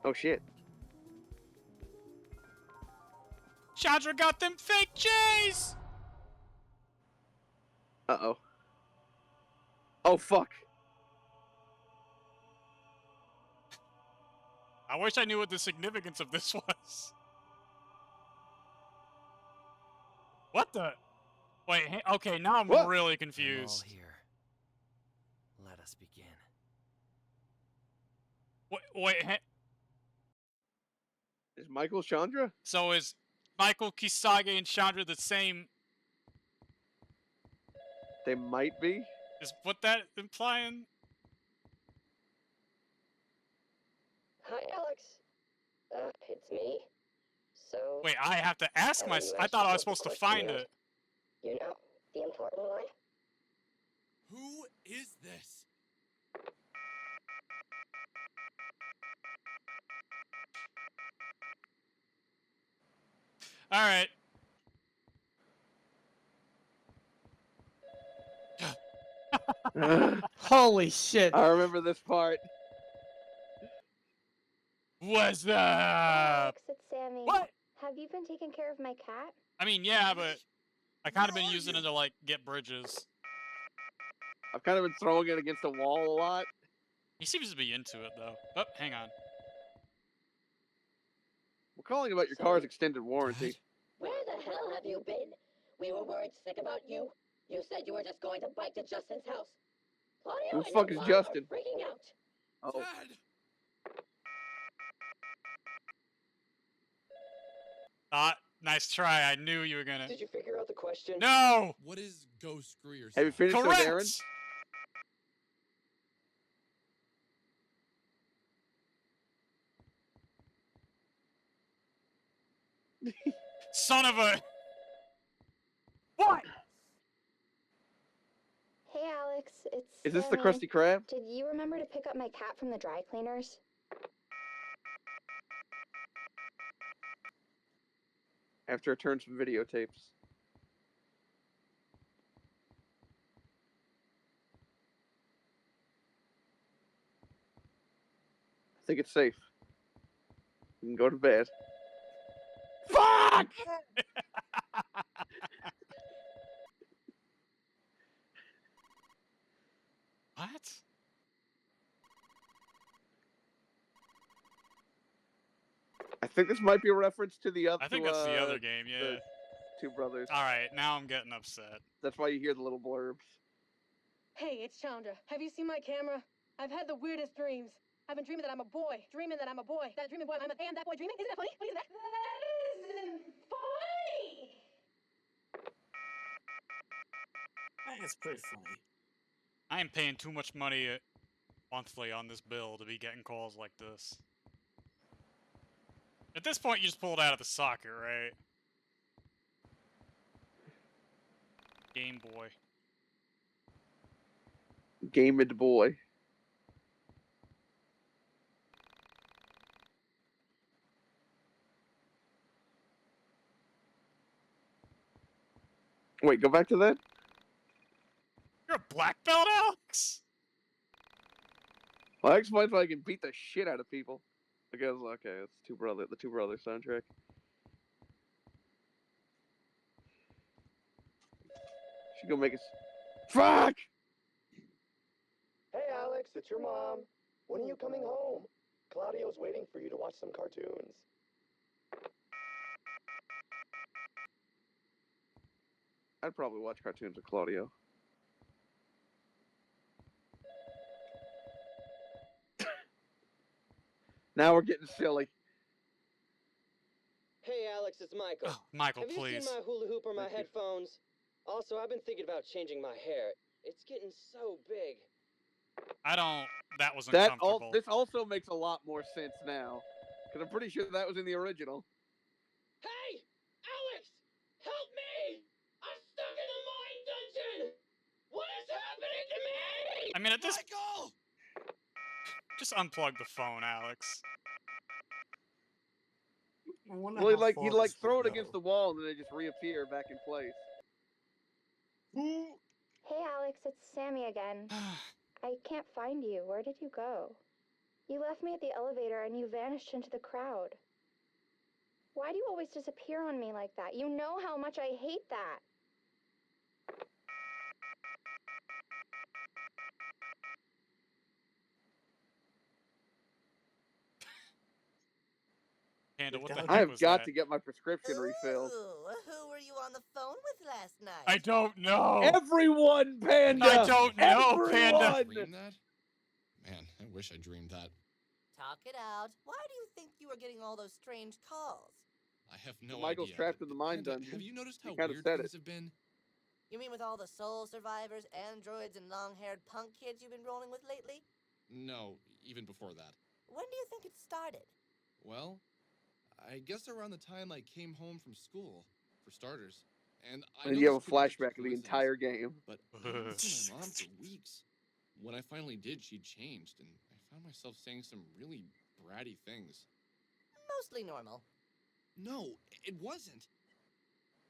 Oh shit. Chandra got them fake J's! Uh-oh. Oh fuck. I wish I knew what the significance of this was. What the? Wait, okay, now I'm What? really I'm all confused. here. Let us begin. Wait, Is Michael Chandra? so is Michael Kisage and Chandra the same? They might be. Is what that implying? Hi, Alex. It's me. So. Wait, I have to ask haven't myself. you I asked thought I was yourself supposed the to question find yet? it. You know, the important one. Who is this? All right. Holy shit. I remember this part. What's up? Alex, it's Sammy. What? Have you been taking care of my cat? I mean, yeah, but I kind of been using it to like get bridges. I've kind of been throwing it against the wall a lot. He seems to be into it though. Oh, hang on. We're calling about your car's extended warranty. Where the hell have you been? We were worried sick about you. You said you were just going to bike to Justin's house. Claudio Who the and fuck your is mom Justin? are freaking out. Oh. Dad! Nice try. I knew you were gonna. Did you figure out the question? No! What is go screw yourself? Have you finished with Aaron? Correct! Son of a... What? Hey, Alex, it's Is this the Sammy. Krusty Krab? Did you remember to pick up my cat from the dry cleaners? After I turn some videotapes. I think it's safe. You can go to bed. Fuck! What? I think this might be a reference to the other. I think that's the other game, yeah. The two brothers. Alright, now I'm getting upset. That's why you hear the little blurbs. Hey, it's Chandra. Have you seen my camera? I've had the weirdest dreams. I've been dreaming that I'm a boy. Dreaming that I'm a boy. That dreaming boy, I am that boy dreaming. Isn't that funny? What is that? That isn't funny! It's pretty funny. I am paying too much money monthly on this bill to be getting calls like this. At this point, you just pull it out of the socket, right? Game Boy. Gamed boy. Wait, go back to that? You're a black belt, Alex? Well, that explains why I can beat the shit out of people. Because, okay, it's the Two Brothers soundtrack. She gonna make us. Fuck! Hey Alex, it's your mom. When are you coming home? Claudio's waiting for you to watch some cartoons. I'd probably watch cartoons with Claudio. Now we're getting silly. Hey Alex, it's Michael. Oh, Michael, Have you please. seen my hula hoop or my Thank you. headphones? Also, I've been thinking about changing my hair. It's getting so big. I don't... That was That uncomfortable. this also makes a lot more sense now. Because I'm pretty sure that was in the original. Hey! Alex! Help me! I'm stuck in the mine dungeon! What is happening to me? I mean, at this... Michael! Just unplug the phone, Alex. I wonder Well, how you'd far like this throw would it against go. the wall and then they just reappear back in place. Hey Alex, it's Sammy again. I can't find you. Where did you go? You left me at the elevator and you vanished into the crowd. Why do you always disappear on me like that? You know how much I hate that. Panda, what the I heck have was got that? to get my prescription refilled. Ooh, who were you on the phone with last night? I don't know. Everyone, Panda! I don't know, Panda. Everyone! Dream that? Man, I wish I dreamed that. Talk it out. Why do you think you were getting all those strange calls? I have no Michael's idea. trapped but in the mine Panda, dungeon. have you noticed He how kinda weird said things it. have been? You mean with all the soul survivors, androids, and long-haired punk kids you've been rolling with lately? No, even before that. When do you think it started? Well, I guess around the time I came home from school, for starters. And I And know you this have a could be just flashback of the coincidence, entire game. But I didn't see my mom for weeks. When I finally did, she'd changed, and I found myself saying some really bratty things. Mostly normal. No, it wasn't.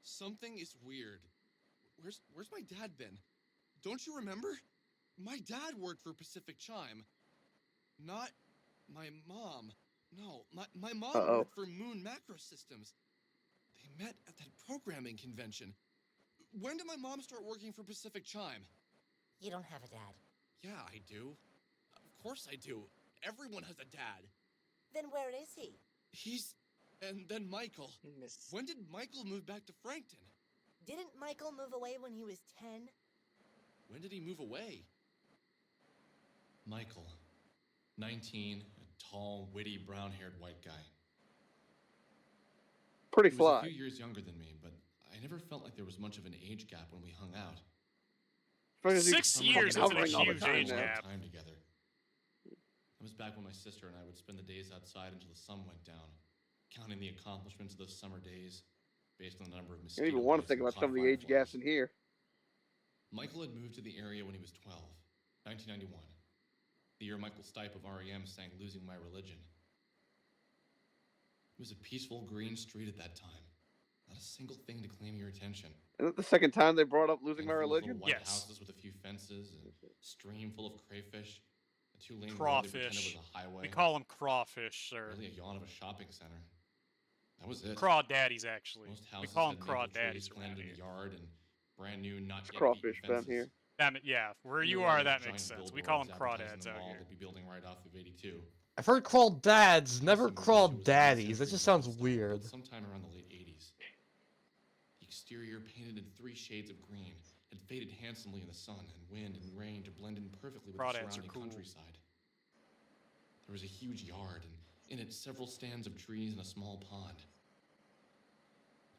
Something is weird. Where's my dad been? Don't you remember? My dad worked for Pacific Chime. Not my mom. No, my mom worked for Moon Macro Systems. They met at that programming convention. When did my mom start working for Pacific Chime? You don't have a dad. Yeah, I do. Of course I do. Everyone has a dad. Then where is he? He's... And then Michael. When did Michael move back to Frankton? Didn't Michael move away when he was 10? When did he move away? Michael. 19, a tall, witty, brown-haired white guy. Pretty He was a fly. few years younger than me, but I never felt like there was much of an age gap when we hung out. 6 years isn't a huge age gap. Time together. That was back when my sister and I would spend the days outside until the sun went down, counting the accomplishments of those summer days, based on the number of I mosquito don't even want to bites think and about caught some of the age fireflies. gaps in here. Michael had moved to the area when he was 12, 1991. The year Michael Stipe of REM sang Losing My Religion. It was a peaceful green street at that time. Not a single thing to claim your attention. Isn't it the second time they brought up Losing My Handful of Religion? little white houses with a few fences, a stream full of crayfish, a two-lane road they pretended was Crawfish. a highway. We call them crawfish, sir. Barely a yawn of a shopping center. That was it. Crawdaddies, actually. Most We houses call them had maple trees crawdaddies around planted in here. the yard and brand new, not It's yet crawfish beaten down fences. here. Yeah, where And you there were all are, those that giant makes sense. We billboards call them advertising crawdads the out mall here. they'd be building right off of 82. I've heard crawdads, never Some movie was crawdaddies. That mid-century just sounds style, but weird. sometime around the late 80s. The exterior, painted in 3 shades of green, had faded handsomely in the sun and wind and rain to blend in perfectly with the Crawdads are surrounding cool. countryside. There was a huge yard, and in it several stands of trees and a small pond.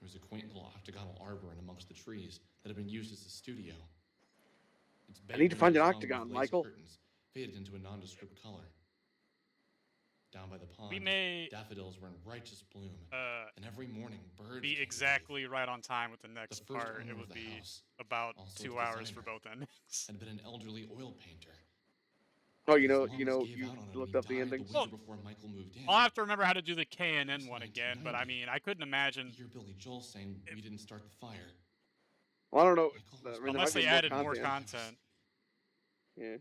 There was a quaint little octagonal arbor in amongst the trees that had been used as a studio. Its I need to find an bay-windows hung with octagon, lace Michael. curtains faded into a nondescript color. Down by the pond, We may daffodils were in righteous bloom, and every morning birds be came to exactly right on time with the bathe. next The first part. owner It of would the be house, about also 2 its hours for designer, both endings. had been an elderly oil painter. Oh, His lungs gave you out on him. looked He up the died the endings. winter before Michael moved in. I'll have to remember how to do the K and N one again, but I mean, I couldn't imagine. You hear Billy Joel saying we didn't start the fire. Well, I don't know. I mean, there Unless might they be added more more content. content. Yeah.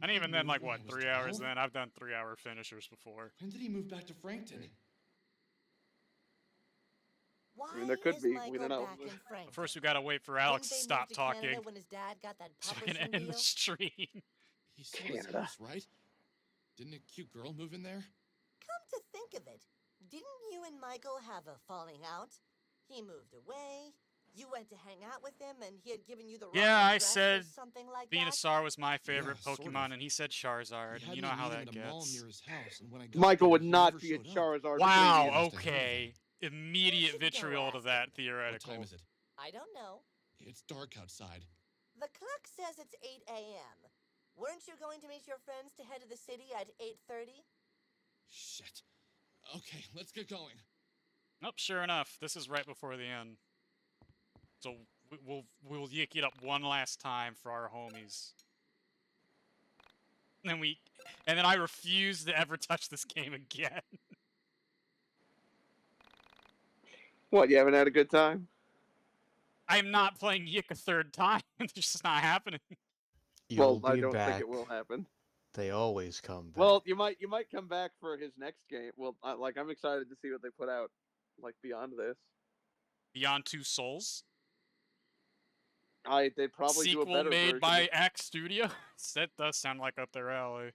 And even then, like, when what, I was 3 hours 12? then? I've done 3-hour finishers before. When did he move back to Frankton? Why I mean, there could is be. We Michael don't know. back in Frankton? But first, we gotta wait for Alex to Didn't they stop move to Canada talking when his dad got that so we can publishing end the deal? stream. He sold his Canada. house, right? Didn't a cute girl move in there? Come to think of it, didn't you and Michael have a falling out? He moved away, you went to hang out with him, and he had given you the wrong Yeah, I address said or something like that? Venusaur was my favorite Yeah, sort Pokemon, of. and he said Charizard, He and had you me know how meet him that at a mall gets. near his house, and when I got Michael there, would he not never be a showed up. Charizard. Wow, between you. okay. Immediate vitriol to that theoretical. What time is it? I don't know. It's dark outside. The clock says it's 8 a.m. Weren't you going to meet your friends to head to the city at 8:30? Shit. Okay, let's get going. Nope, sure enough, this is right before the end. So we'll yick it up one last time for our homies. And then I refuse to ever touch this game again. What? You haven't had a good time? I'm not playing Yick a third time. It's just not happening. You'll I be don't back. think it will happen. They always come back. Well, you might come back for his next game. Well, I'm excited to see what they put out, like beyond this. Beyond Two Souls. They probably do a Sequel better made version. by Axe Studios. That does sound like up their alley.